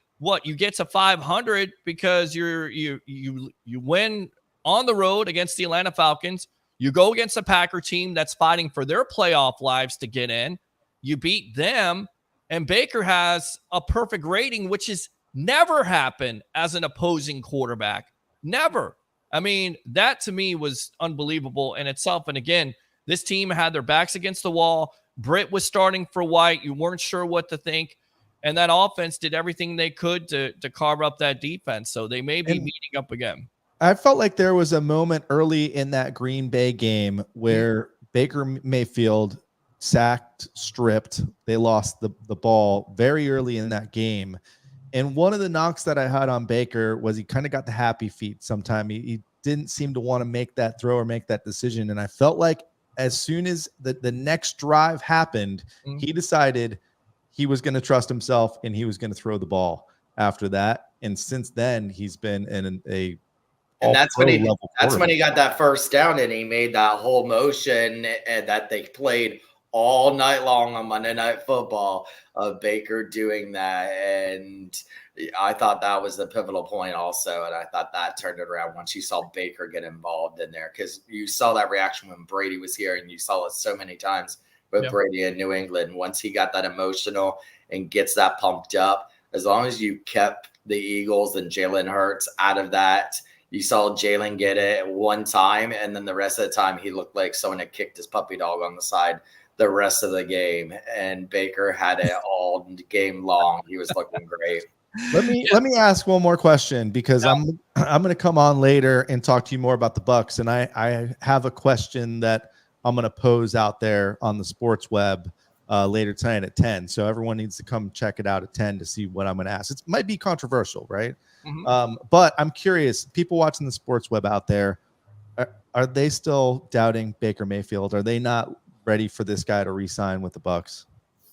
you get to 500 because you win on the road against the Atlanta Falcons. You go against a Packer team that's fighting for their playoff lives to get in. You beat them, and Baker has a perfect rating, which has never happened as an opposing quarterback. Never. I mean, that to me was unbelievable in itself. And again, this team had their backs against the wall. Britt was starting for White. You weren't sure what to think. And that offense did everything they could to carve up that defense. So they may be meeting up again. I felt like there was a moment early in that Green Bay game where Baker Mayfield sacked, stripped. They lost the ball very early in that game. And one of the knocks that I had on Baker was he kind of got the happy feet sometime. He didn't seem to want to make that throw or make that decision. And I felt like as soon as the next drive happened, he decided he was going to trust himself and he was going to throw the ball after that. And since then, he's been in and that's when he got that first down, and he made that whole motion and that they played all night long on Monday Night Football of Baker doing that. And I thought that was the pivotal point also. And I thought that turned it around once you saw Baker get involved in there, because you saw that reaction when Brady was here, and you saw it so many times with Brady in New England. Once he got that emotional and gets that pumped up, as long as you kept the Eagles and Jalen Hurts out of that. You saw Jalen get it one time, and then the rest of the time he looked like someone had kicked his puppy dog on the side the rest of the game. And Baker had it all game long. He was looking great. Let me ask one more question because I'm going to come on later and talk to you more about the Bucs, and I have a question that I'm going to pose out there on the sports web later tonight at 10. So everyone needs to come check it out at 10 to see what I'm going to ask. It might be controversial, right? Mhm. But I'm curious. People watching the sports web out there, are they still doubting Baker Mayfield? Are they not ready for this guy to re-sign with the Bucs?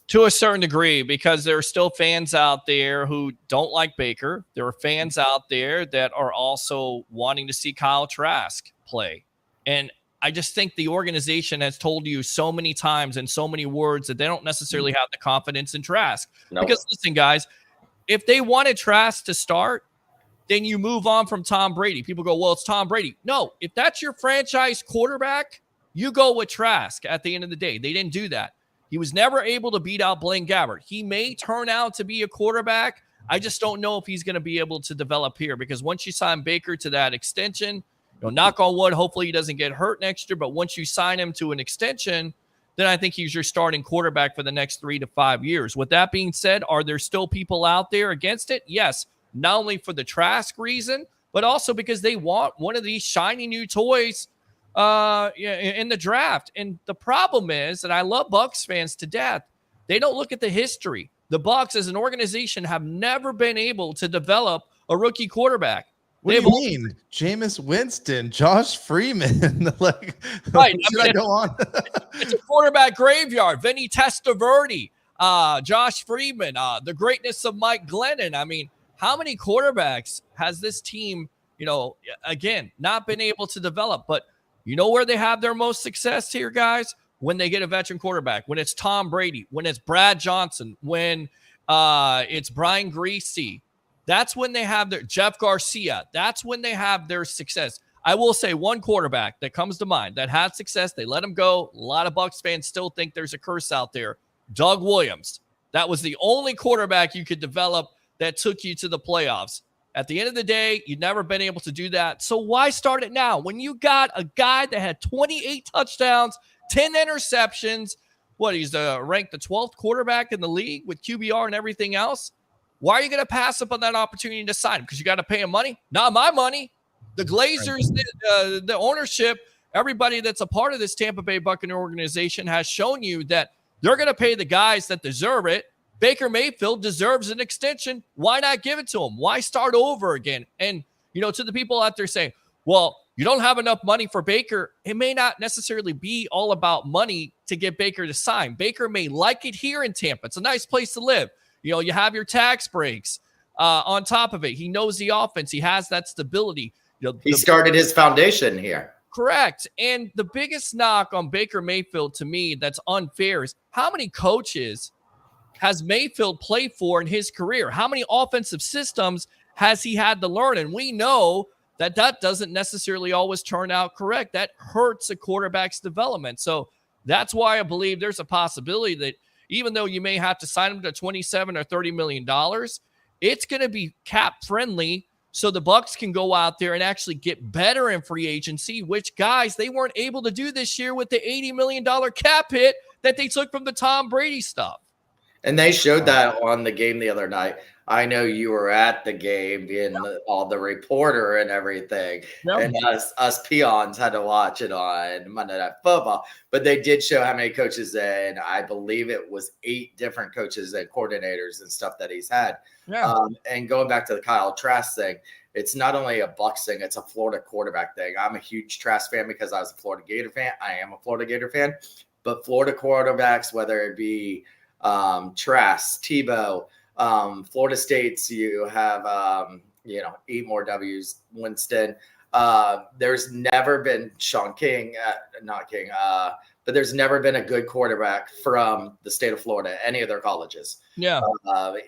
To a certain degree, because there are still fans out there who don't like Baker. There are fans out there that are also wanting to see Kyle Trask play. And I just think the organization has told you so many times in so many words that they don't necessarily have the confidence in Trask. No. Because listen, guys, if they wanted Trask to start, then you move on from Tom Brady. People go, well, it's Tom Brady. No, if that's your franchise quarterback, you go with Trask at the end of the day. They didn't do that. He was never able to beat out Blaine Gabbert. He may turn out to be a quarterback. I just don't know if he's going to be able to develop here because once you sign Baker to that extension, knock on wood, hopefully he doesn't get hurt next year. But once you sign him to an extension, then I think he's your starting quarterback for the next 3 to 5 years. With that being said, are there still people out there against it? Yes, not only for the Trask reason, but also because they want one of these shiny new toys in the draft. And the problem is, and I love Bucs fans to death, they don't look at the history. The Bucs as an organization have never been able to develop a rookie quarterback. What do you mean? Jameis Winston, Josh Freeman. Like, right. I go on? It's a quarterback graveyard. Vinny Testaverde, Josh Freeman, the greatness of Mike Glennon. I mean, how many quarterbacks has this team, again, not been able to develop? But you know where they have their most success here, guys? When they get a veteran quarterback, when it's Tom Brady, when it's Brad Johnson, when it's Brian Greasy. That's when they have their Jeff Garcia. That's when they have their success. I will say one quarterback that comes to mind that had success. They let him go. A lot of Bucs fans still think there's a curse out there. Doug Williams. That was the only quarterback you could develop that took you to the playoffs. At the end of the day, you've never been able to do that. So why start it now? When you got a guy that had 28 touchdowns, 10 interceptions, he's ranked the 12th quarterback in the league with QBR and everything else. Why are you going to pass up on that opportunity to sign him? Because you got to pay him money? Not my money. The Glazers, the ownership, everybody that's a part of this Tampa Bay Buccaneer organization has shown you that they're going to pay the guys that deserve it. Baker Mayfield deserves an extension. Why not give it to him? Why start over again? And, to the people out there saying, well, you don't have enough money for Baker. It may not necessarily be all about money to get Baker to sign. Baker may like it here in Tampa. It's a nice place to live. You have your tax breaks on top of it. He knows the offense. He has that stability. He started his foundation here. Correct. And the biggest knock on Baker Mayfield to me that's unfair is how many coaches has Mayfield played for in his career? How many offensive systems has he had to learn? And we know that doesn't necessarily always turn out correct. That hurts a quarterback's development. So that's why I believe there's a possibility that even though you may have to sign him to $27 or $30 million, it's going to be cap friendly so the Bucs can go out there and actually get better in free agency, which, guys, they weren't able to do this year with the $80 million cap hit that they took from the Tom Brady stuff. And they showed that on the game the other night. I know you were at the game being all the reporter and everything. Yep. And us peons had to watch it on Monday Night Football. But they did show how many coaches, and I believe it was 8 different coaches and coordinators and stuff that he's had. Yeah. And going back to the Kyle Trask thing, it's not only a Bucs thing, it's a Florida quarterback thing. I'm a huge Trask fan because I was a Florida Gator fan. I am a Florida Gator fan. But Florida quarterbacks, whether it be Trask, Tebow, Florida State's, you have 8 more W's, Winston. There's never been Sean King, but there's never been a good quarterback from the state of Florida, any of their colleges. Yeah.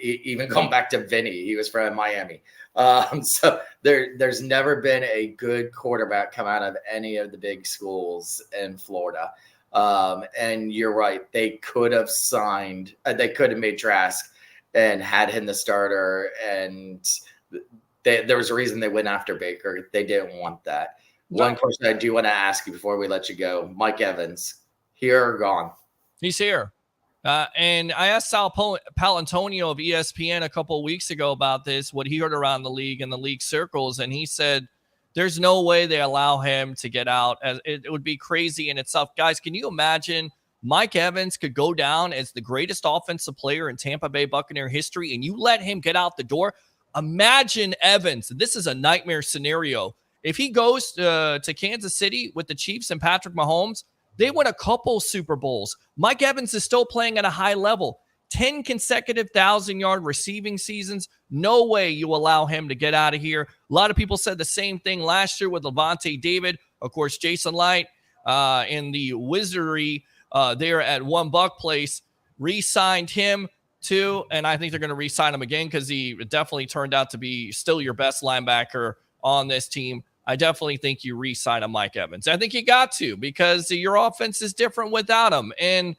Even come back to Vinny, he was from Miami. So there's never been a good quarterback come out of any of the big schools in Florida. And you're right. They could have made Trask and had him the starter. And there was a reason they went after Baker. They didn't want that. One question I do want to ask you before we let you go, Mike Evans, here or gone? He's here. And I asked Sal Palantonio of ESPN a couple of weeks ago about this, what he heard around the league and the league circles, and he said there's no way they allow him to get out. As it would be crazy in itself. Guys, can you imagine Mike Evans could go down as the greatest offensive player in Tampa Bay Buccaneer history, and you let him get out the door? Imagine Evans. This is a nightmare scenario. If he goes to Kansas City with the Chiefs and Patrick Mahomes, they win a couple Super Bowls. Mike Evans is still playing at a high level. 10 consecutive 1,000-yard receiving seasons. No way you allow him to get out of here. A lot of people said the same thing last year with Levante David. Of course, Jason Light in the Wizardry there at One Buck Place re-signed him too, and I think they're going to re-sign him again because he definitely turned out to be still your best linebacker on this team. I definitely think you re-sign a Mike Evans. I think you got to, because your offense is different without him. And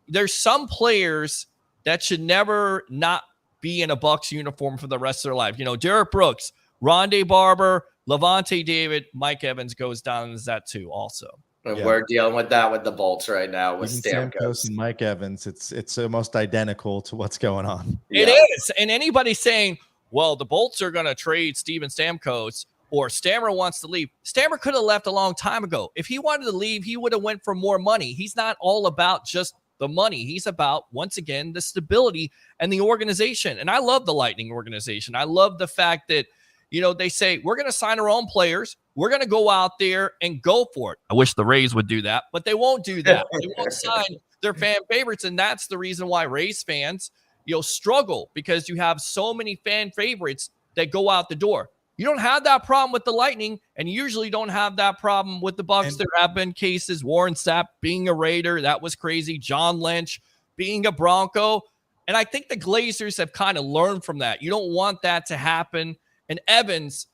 there's some players that should never not be in a Bucs uniform for the rest of their life. You know, Derek Brooks, Rondé Barber, Levante David, Mike Evans goes down as that too also. And we're dealing with that with the Bolts right now with Stamkos and Mike Evans. It's almost identical to what's going on. It is. And anybody saying, well, the Bolts are going to trade Steven Stamkos, or Stammer wants to leave. Stammer could have left a long time ago. If he wanted to leave, he would have went for more money. He's not all about just the money. He's about, once again, the stability and the organization. And I love the Lightning organization. I love the fact that, you know, they say, we're going to sign our own players. We're going to go out there and go for it. I wish the Rays would do that, but they won't do that. They won't sign their fan favorites. And that's the reason why Rays fans, struggle, because you have so many fan favorites that go out the door. You don't have that problem with the Lightning, and you usually don't have that problem with the Bucs. There have been cases, Warren Sapp being a Raider, that was crazy. John Lynch being a Bronco. And I think the Glazers have kind of learned from that. You don't want that to happen. And Evans,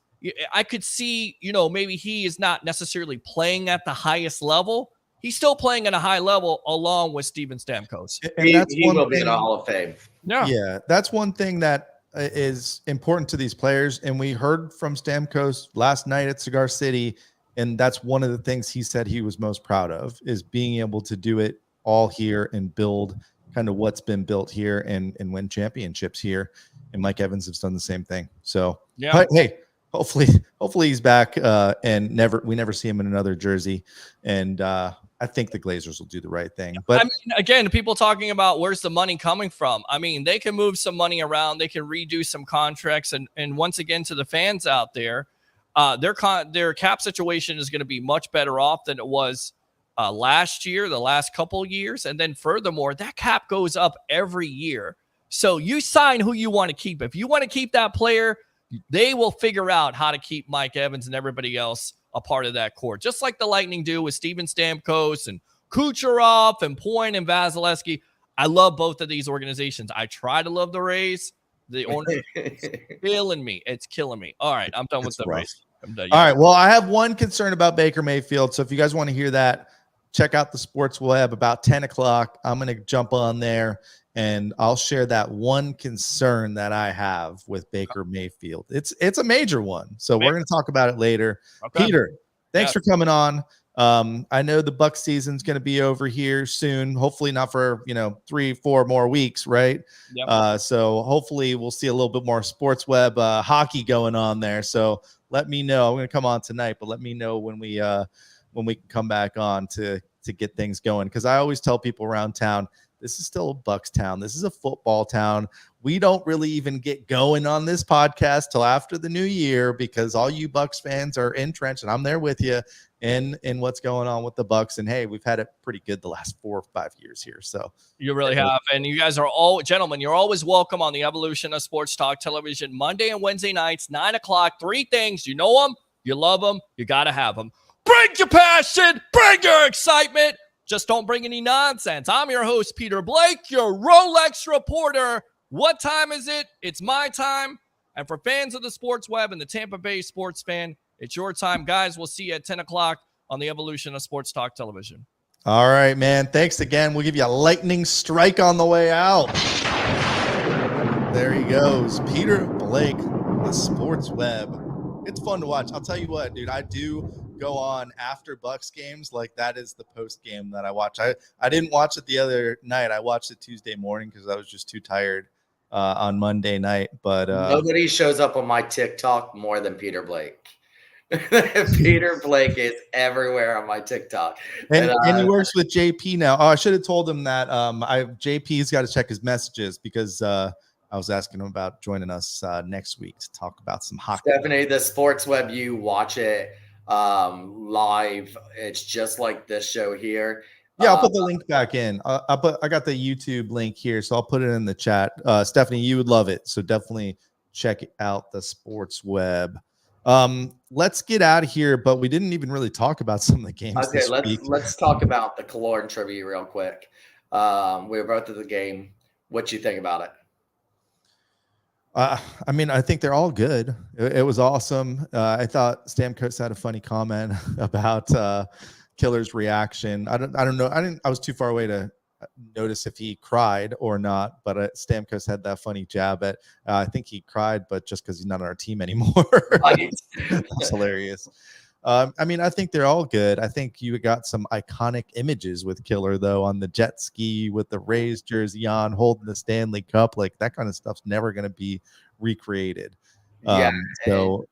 I could see, maybe he is not necessarily playing at the highest level. He's still playing at a high level along with Steven Stamkos. And he will be in the Hall of Fame. Yeah, that's one thing that is important to these players. And we heard from Stamkos last night at Cigar City, and that's one of the things he said he was most proud of, is being able to do it all here and build kind of what's been built here and win championships here. And Mike Evans has done the same thing. So, but hey, hopefully he's back and we never see him in another jersey. And I think the Glazers will do the right thing. But I mean, again, people talking about where's the money coming from. I mean, they can move some money around. They can redo some contracts. And once again, to the fans out there, their cap situation is going to be much better off than it was last year, the last couple years. And then furthermore, that cap goes up every year. So you sign who you want to keep. If you want to keep that player, they will figure out how to keep Mike Evans and everybody else a part of that core, just like the Lightning do with Steven Stamkos and Kucherov and Point and Vasilevsky. I love both of these organizations. I try to love the Rays. The owner is killing me. It's killing me. All right, I'm done with the Rays. I'm done. All right, well, I have one concern about Baker Mayfield. So if you guys want to hear that, check out the Sports Web about 10 o'clock. I'm going to jump on there, and I'll share that one concern that I have with Baker Mayfield. It's a major one. So we're going to talk about it later. Okay. Peter, thanks for coming on. I know the Bucs season's going to be over here soon. Hopefully not for, 3-4 more weeks, right? Yep. So hopefully we'll see a little bit more Sports Web hockey going on there. So let me know. I'm going to come on tonight, but let me know when we can come back on to get things going. Because I always tell people around town, this is still a Bucs town. This is a football town. We don't really even get going on this podcast till after the new year, because all you Bucs fans are entrenched, and I'm there with you in what's going on with the Bucs. And hey, we've had it pretty good the last 4 or 5 years here. So you really have. And you guys are all gentlemen. You're always welcome on the Evolution of Sports Talk Television, Monday and Wednesday nights, 9 o'clock. 3 things. You know them. You love them. You got to have them. Bring your passion. Bring your excitement. Just don't bring any nonsense. I'm your host, Peter Blake, your Rolex reporter. What time is it? It's my time. And for fans of the Sports Web and the Tampa Bay sports fan, it's your time. Guys, we'll see you at 10 o'clock on the Evolution of Sports Talk Television. All right, man. Thanks again. We'll give you a lightning strike on the way out. There he goes. Peter Blake, the Sports Web. It's fun to watch. I'll tell you what, dude. I do go on after Bucs games, like that is the post game that I watch. I didn't watch it the other night. I watched it Tuesday morning because I was just too tired on Monday night. But nobody shows up on my TikTok more than Peter Blake. Peter Blake is everywhere on my TikTok, and he works with JP now. Oh, I should have told him that. JP's got to check his messages because I was asking him about joining us next week to talk about some hockey. Stephanie, the Sports Web, you watch it live. It's just like this show here. Yeah, I'll put the link back in. I got the YouTube link here, so I'll put it in the chat. Stephanie, you would love it, so definitely check out the Sports Web. Let's get out of here, but we didn't even really talk about some of the games. Okay, this week. let's talk about the Killorn trivia real quick. We were both at the game. What you think about it? I mean, I think they're all good. It was awesome. I thought Stamkos had a funny comment about Killer's reaction. I don't know. I was too far away to notice if he cried or not, but Stamkos had that funny jab at I think he cried, but just because he's not on our team anymore. Right. That's hilarious. I mean, I think they're all good. I think you got some iconic images with Killer, though, on the jet ski with the Rays jersey on, holding the Stanley Cup. Like, that kind of stuff's never going to be recreated. Yeah. So,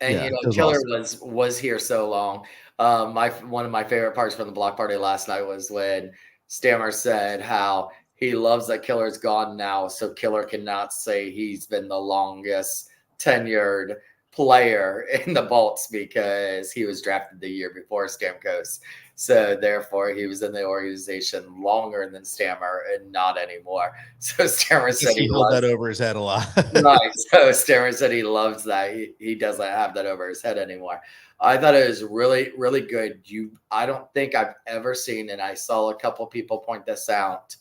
you know, Killer awesome. was here so long. One of my favorite parts from the block party last night was when Stammer said how he loves that Killer's gone now, so Killer cannot say he's been the longest tenured player in the Bolts because he was drafted the year before Stamkos. So therefore, he was in the organization longer than Stammer and not anymore. So Stammer said he held that over his head a lot. Right. So Stammer said he loves that. He doesn't have that over his head anymore. I thought it was really, really good. I don't think I've ever seen, and I saw a couple people point this out,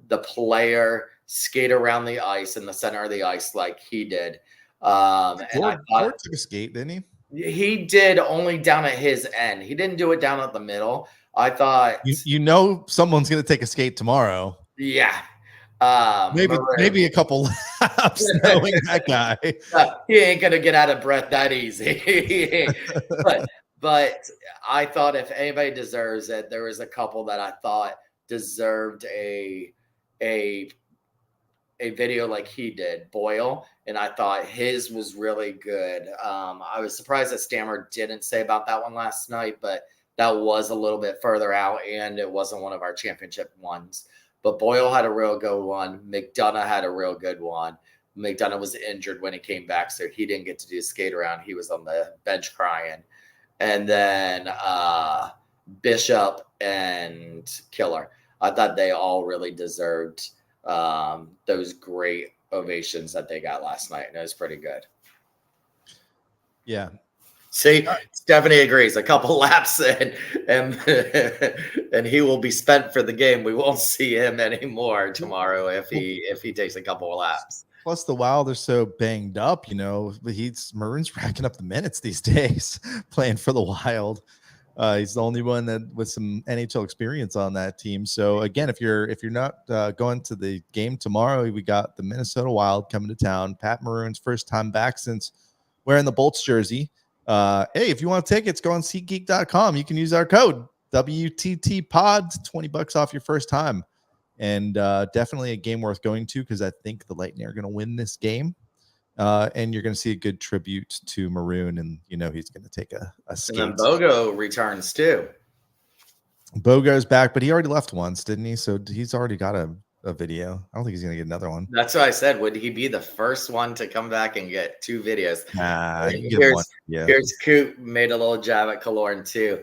the player skate around the ice in the center of the ice like he did. And I thought took a skate, didn't he? He did, only down at his end. He didn't do it down at the middle. I thought you know someone's gonna take a skate tomorrow. Yeah. Maybe a couple laps knowing that guy. He ain't gonna get out of breath that easy. but I thought if anybody deserves it, there was a couple that I thought deserved a video like he did, Boyle, and I thought his was really good. I was surprised that Stammer didn't say about that one last night, but that was a little bit further out, and it wasn't one of our championship ones. But Boyle had a real good one. McDonough had a real good one. McDonough was injured when he came back, so he didn't get to do skate around. He was on the bench crying. And then Bishop and Killer. I thought they all really deserved those great ovations that they got last night, and it was pretty good. Yeah. See, Stephanie agrees. A couple laps and he will be spent for the game. We won't see him anymore tomorrow if he takes a couple of laps. Plus, the Wild are so banged up, Maroon's racking up the minutes these days playing for the Wild. He's the only one that with some NHL experience on that team. So again, if you're not going to the game tomorrow, we got the Minnesota Wild coming to town. Pat Maroon's first time back since wearing the Bolts jersey. Hey, if you want tickets, go on SeatGeek.com. You can use our code WTTPOD, $20 off your first time. And definitely a game worth going to because I think the Lightning are going to win this game. And you're going to see a good tribute to Maroon, and he's going to take a skate. And then Bogo returns too. Bogo's back, but he already left once, didn't he? So he's already got a video. I don't think he's going to get another one. That's what I said. Would he be the first one to come back and get 2 videos? Here's Coop made a little jab at Killorn too.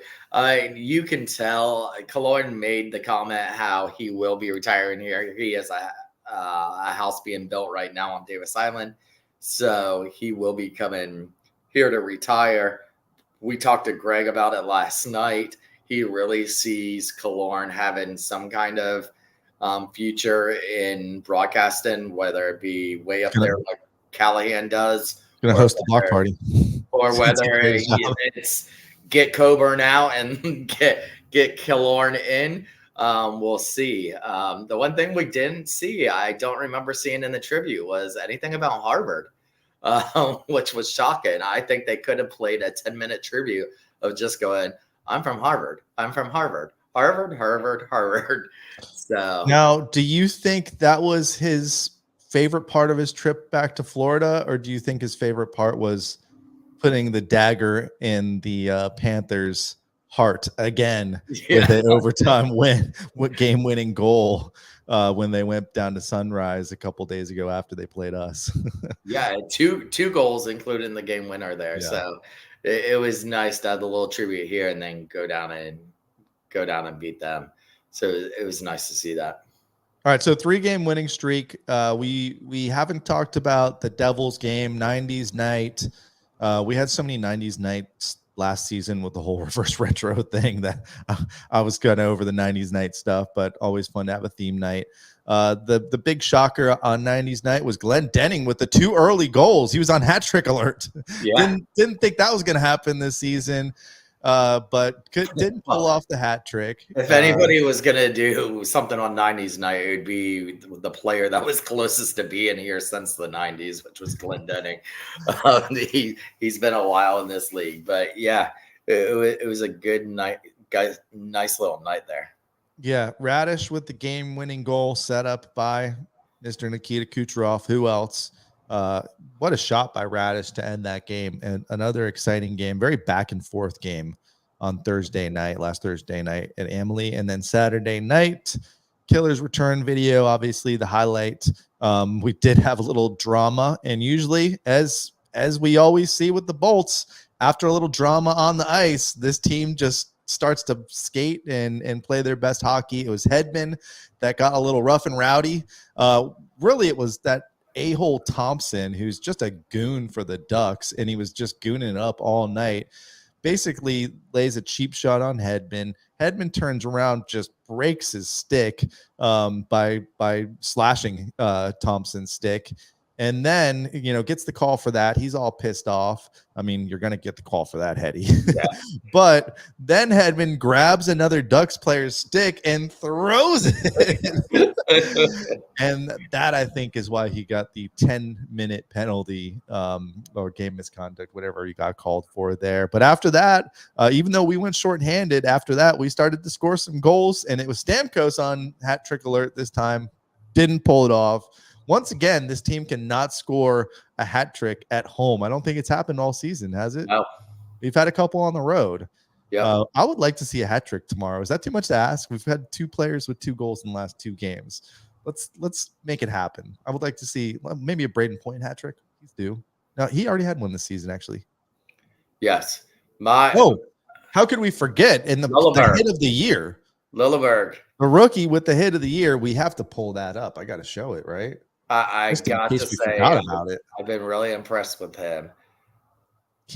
You can tell Killorn made the comment how he will be retiring here. He has a house being built right now on Davis Island. So he will be coming here to retire. We talked to Greg about it last night. He really sees Killorn having some kind of future in broadcasting, whether it be way up there like Callahan does. Going to host the block party. Or whether it's get Coburn out and get Killorn in. We'll see. The one thing we didn't see, I don't remember seeing in the tribute, was anything about Harvard, which was shocking. I think they could have played a 10-minute tribute of just going, I'm from Harvard. I'm from Harvard. Harvard, Harvard, Harvard. So Now, do you think that was his favorite part of his trip back to Florida, or do you think his favorite part was putting the dagger in the Panthers' heart again with an overtime win, with game-winning goal when they went down to Sunrise a couple days ago after they played us? yeah, two goals, including the game winner there. Yeah. So it was nice to have the little tribute here and then go down and beat them. So it was nice to see that. All right, so 3-game winning streak. We haven't talked about the Devils game, 90s night. We had so many 90s nights last season with the whole reverse retro thing that I was kind of over the 90s night stuff, but always fun to have a theme night. The big shocker on 90s night was Glenn Denning with the 2 early goals. He was on hat trick alert. Yeah. Didn't think that was going to happen this season. But didn't pull off the hat trick. If anybody was gonna do something on 90s night, it would be the player that was closest to being here since the 90s, which was Glenn Denning. He's been a while in this league, but yeah, it was a good night, guys. Nice little night there. Yeah, Radish with the game-winning goal set up by Mr. Nikita Kucherov. Who else? What a shot by Radish to end that game, and another exciting game, very back and forth game on last Thursday night at Amalie. And then Saturday night, Killer's return video, obviously the highlight. We did have a little drama, and usually, as we always see with the Bolts, after a little drama on the ice, this team just starts to skate and play their best hockey. It was Hedman that got a little rough and rowdy. Really, it was that a-hole Thompson, who's just a goon for the Ducks, and he was just gooning it up all night. Basically lays a cheap shot on Hedman. Hedman turns around, just breaks his stick by slashing Thompson's stick, and then gets the call for that. He's all pissed off. I mean, you're gonna get the call for that, Hetty. Yeah. But then Hedman grabs another Ducks player's stick and throws it. And that, I think, is why he got the 10-minute penalty or game misconduct, whatever he got called for there. But after that, even though we went shorthanded, after that, we started to score some goals, and it was Stamkos on hat trick alert this time. Didn't pull it off. Once again, this team cannot score a hat trick at home. I don't think it's happened all season, has it? No. We've had a couple on the road. Yeah. I would like to see a hat trick tomorrow. Is that too much to ask? We've had 2 players with 2 goals in the last 2 games. Let's make it happen. I would like to see maybe a Braden Point hat trick. He's due. Now, he already had one this season, actually. Yes. How could we forget in the hit of the year? Lilleberg. The rookie with the hit of the year. We have to pull that up. I got to show it, right? I got to say, about it. I've been really impressed with him.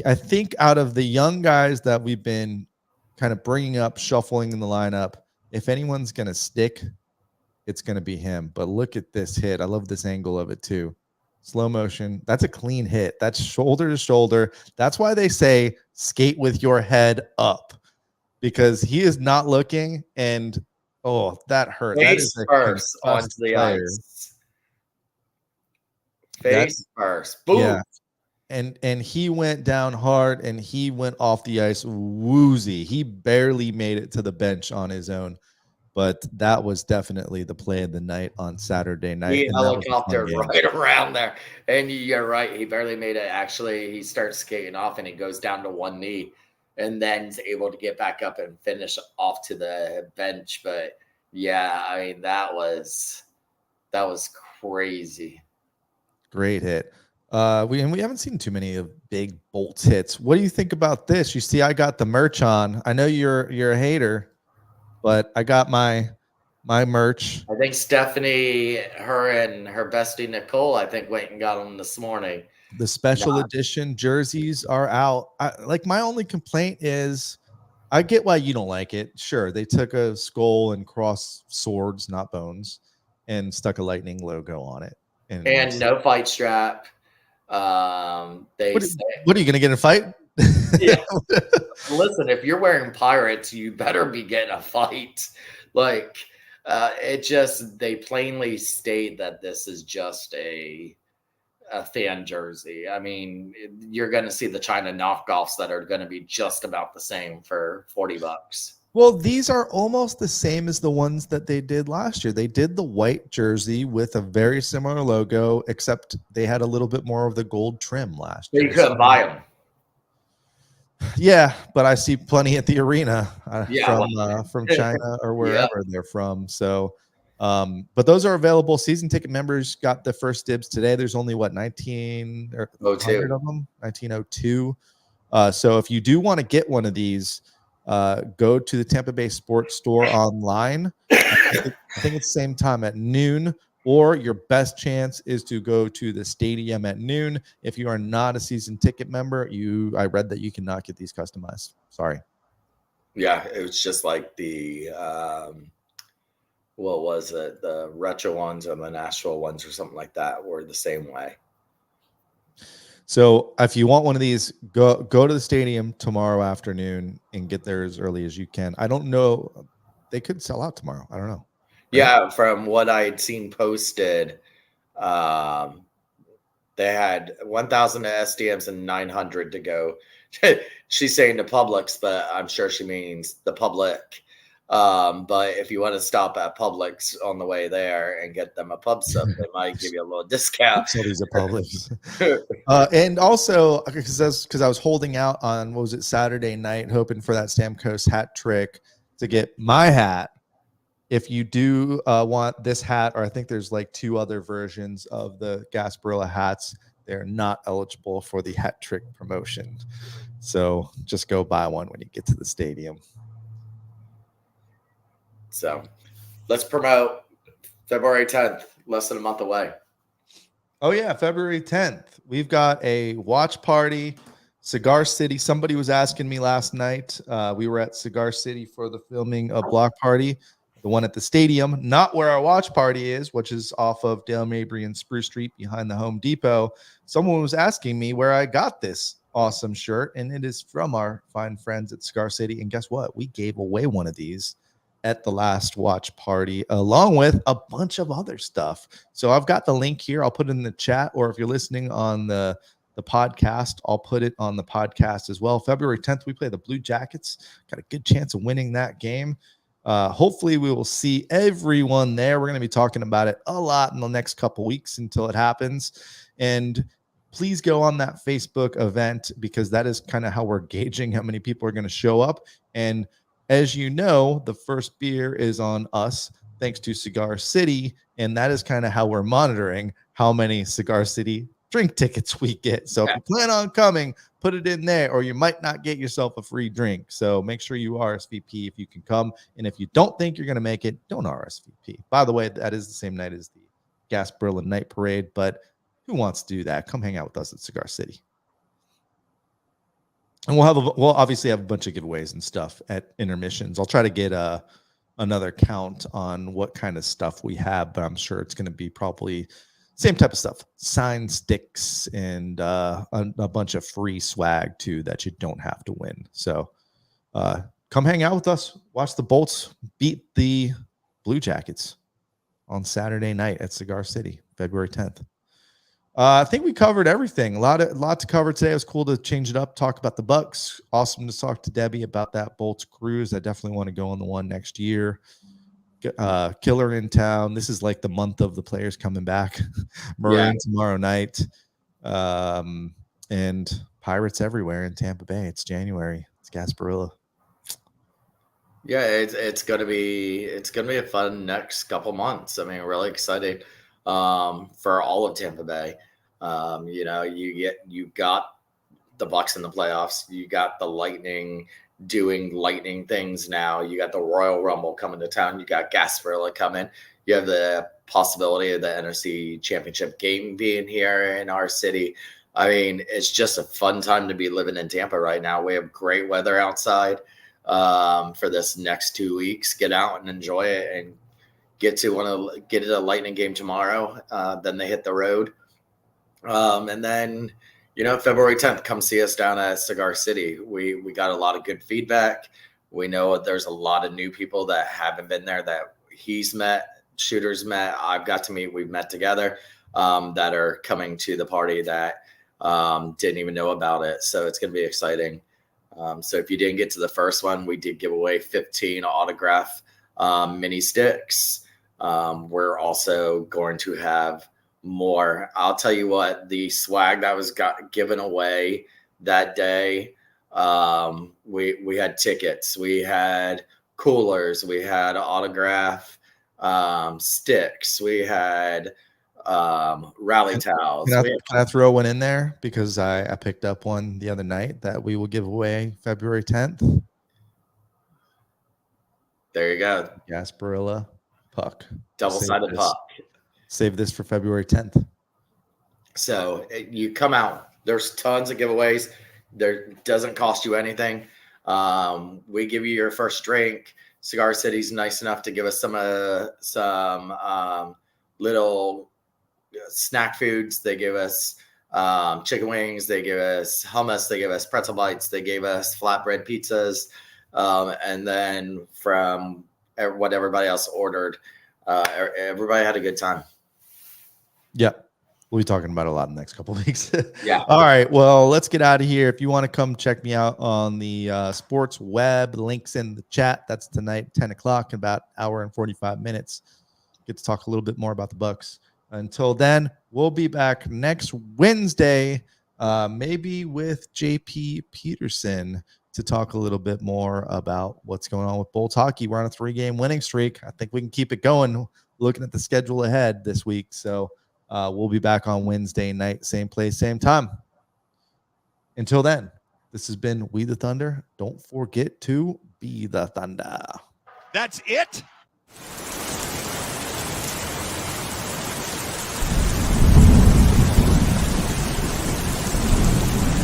I think out of the young guys that we've been kind of bringing up, shuffling in the lineup, if anyone's going to stick, it's going to be him. But look at this hit. I love this angle of it too. Slow motion. That's a clean hit. That's shoulder to shoulder. That's why they say skate with your head up, because he is not looking. And that hurt. Face that is first onto the ice. Face first. Boom. Yeah. And he went down hard, and he went off the ice woozy. He barely made it to the bench on his own. But that was definitely the play of the night on Saturday night. He helicoptered right around there. And you're right. He barely made it. Actually, he starts skating off, and he goes down to one knee, and then is able to get back up and finish off to the bench. But yeah, I mean, that was crazy. Great hit. We haven't seen too many of big Bolts hits. What do you think about this? You see, I got the merch on. I know you're a hater, but I got my merch. I think Stephanie, her and her bestie Nicole, I think went and got them this morning. The special edition jerseys are out. My only complaint is, I get why you don't like it. Sure, they took a skull and cross swords, not bones, and stuck a Lightning logo on it. And no fight strap. What are you going to get in a fight? Yeah. Listen, if you're wearing Pirates, you better be getting a fight. They plainly state that this is just a a fan jersey. I mean, you're going to see the China knockoffs that are going to be just about the same for $40. Well, these are almost the same as the ones that they did last year. They did the white jersey with a very similar logo, except they had a little bit more of the gold trim last But year. you couldn't buy them. Yeah, but I see plenty at the arena Yeah, from China or wherever they're from. So, but those are available. Season ticket members got the first dibs today. There's only 1900 of them, 1902. So if you do want to get one of these, go to the Tampa Bay Sports Store online. I think it's the same time at noon. Or your best chance is to go to the stadium at noon. If you are not a season ticket member, I read that you cannot get these customized. Sorry. Yeah, it was just like the what was it? The retro ones or the Nashville ones or something like that were the same way. So if you want one of these, go to the stadium tomorrow afternoon and get there as early as you can. I don't know. They could sell out tomorrow. I don't know. Yeah, from what I'd seen posted, they had 1,000 SDMs and 900 to go. She's saying the Publix, but I'm sure she means the public. But if you want to stop at Publix on the way there and get them a pub sub, they might give you a little discount. So these are Publix. And also, because I was holding out on, what was it, Saturday night, hoping for that Stamkos hat trick to get my hat. If you do want this hat, or I think there's like 2 other versions of the Gasparilla hats, they're not eligible for the hat trick promotion. So just go buy one when you get to the stadium. So let's promote February 10th, less than a month away. Oh, yeah, February 10th. We've got a watch party, Cigar City. Somebody was asking me last night. We were at Cigar City for the filming of Block Party. The one at the stadium, not where our watch party is, which is off of Dale Mabry and Spruce Street behind the Home Depot. Someone was asking me where I got this awesome shirt, and it is from our fine friends at Cigar City. And guess what? We gave away one of these at the last watch party, along with a bunch of other stuff. So I've got the link here. I'll put it in the chat, or if you're listening on the podcast, I'll put it on the podcast as well. February 10th, we play the Blue Jackets. Got a good chance of winning that game. Hopefully we will see everyone there. We're going to be talking about it a lot in the next couple weeks until it happens. And please go on that Facebook event, because that is kind of how we're gauging how many people are going to show up. And as you know, the first beer is on us, thanks to Cigar City. And that is kind of how we're monitoring how many Cigar City drink tickets we get. So if you plan on coming, put it in there, or you might not get yourself a free drink. So make sure you RSVP if you can come. And if you don't think you're going to make it, don't RSVP. By the way, that is the same night as the Gasparilla Night Parade, but who wants to do that? Come hang out with us at Cigar City. And we'll obviously have a bunch of giveaways and stuff at intermissions. I'll try to get another count on what kind of stuff we have, but I'm sure it's going to be probably same type of stuff, sign sticks and a bunch of free swag too that you don't have to win. So come hang out with us. Watch the Bolts beat the Blue Jackets on Saturday night at Cigar City, February 10th. I think we covered everything. A lot to cover today. It was cool to change it up, talk about the Bucs. Awesome to talk to Debbie about that Bolts cruise. I definitely want to go on the one next year. Killer in town. This is like the month of the players coming back. Maroon tomorrow night, and Pirates everywhere in Tampa Bay. It's January. It's Gasparilla. Yeah, it's gonna be a fun next couple months. I mean, really excited for all of Tampa Bay. You got the Bucs in the playoffs. You got the Lightning doing lightning things now. You got the Royal Rumble coming to town. You got Gasparilla coming. You have the possibility of the NFC Championship game being here in our city. I mean, it's just a fun time to be living in Tampa right now. We have great weather outside for this next 2 weeks. Get out and enjoy it, and get to a Lightning game tomorrow. Then they hit the road, and then February 10th, come see us down at Cigar City. We got a lot of good feedback. We know there's a lot of new people that haven't been there that he's met, Shooter's met, I've got to meet. We've met together. that are coming to the party that didn't even know about it. So it's going to be exciting. So if you didn't get to the first one, we did give away 15 autograph mini sticks. We're also going to have more. I'll tell you what, the swag that was given away that day, we had tickets, we had coolers, we had autograph sticks, we had rally towels. Can I throw one in there? Because I picked up one the other night that we will give away February 10th. There you go. Gasparilla puck. Double-sided puck. Save this for February 10th. So you come out. There's tons of giveaways. There doesn't cost you anything. We give you your first drink. Cigar City's nice enough to give us some little snack foods. They give us chicken wings. They give us hummus. They give us pretzel bites. They gave us flatbread pizzas. And then from what everybody else ordered, everybody had a good time. Yep. We'll be talking about it a lot in the next couple of weeks. Yeah. All right. Well, let's get out of here. If you want to come check me out on the sports web, the link's in the chat. That's tonight, 10 o'clock, in about an hour and 45 minutes. Get to talk a little bit more about the Bucs. Until then, we'll be back next Wednesday, maybe with JP Peterson, to talk a little bit more about what's going on with Bolts hockey. We're on a 3-game winning streak. I think we can keep it going looking at the schedule ahead this week. So we'll be back on Wednesday night, same place, same time. Until then, this has been We the Thunder. Don't forget to be the Thunder. That's it?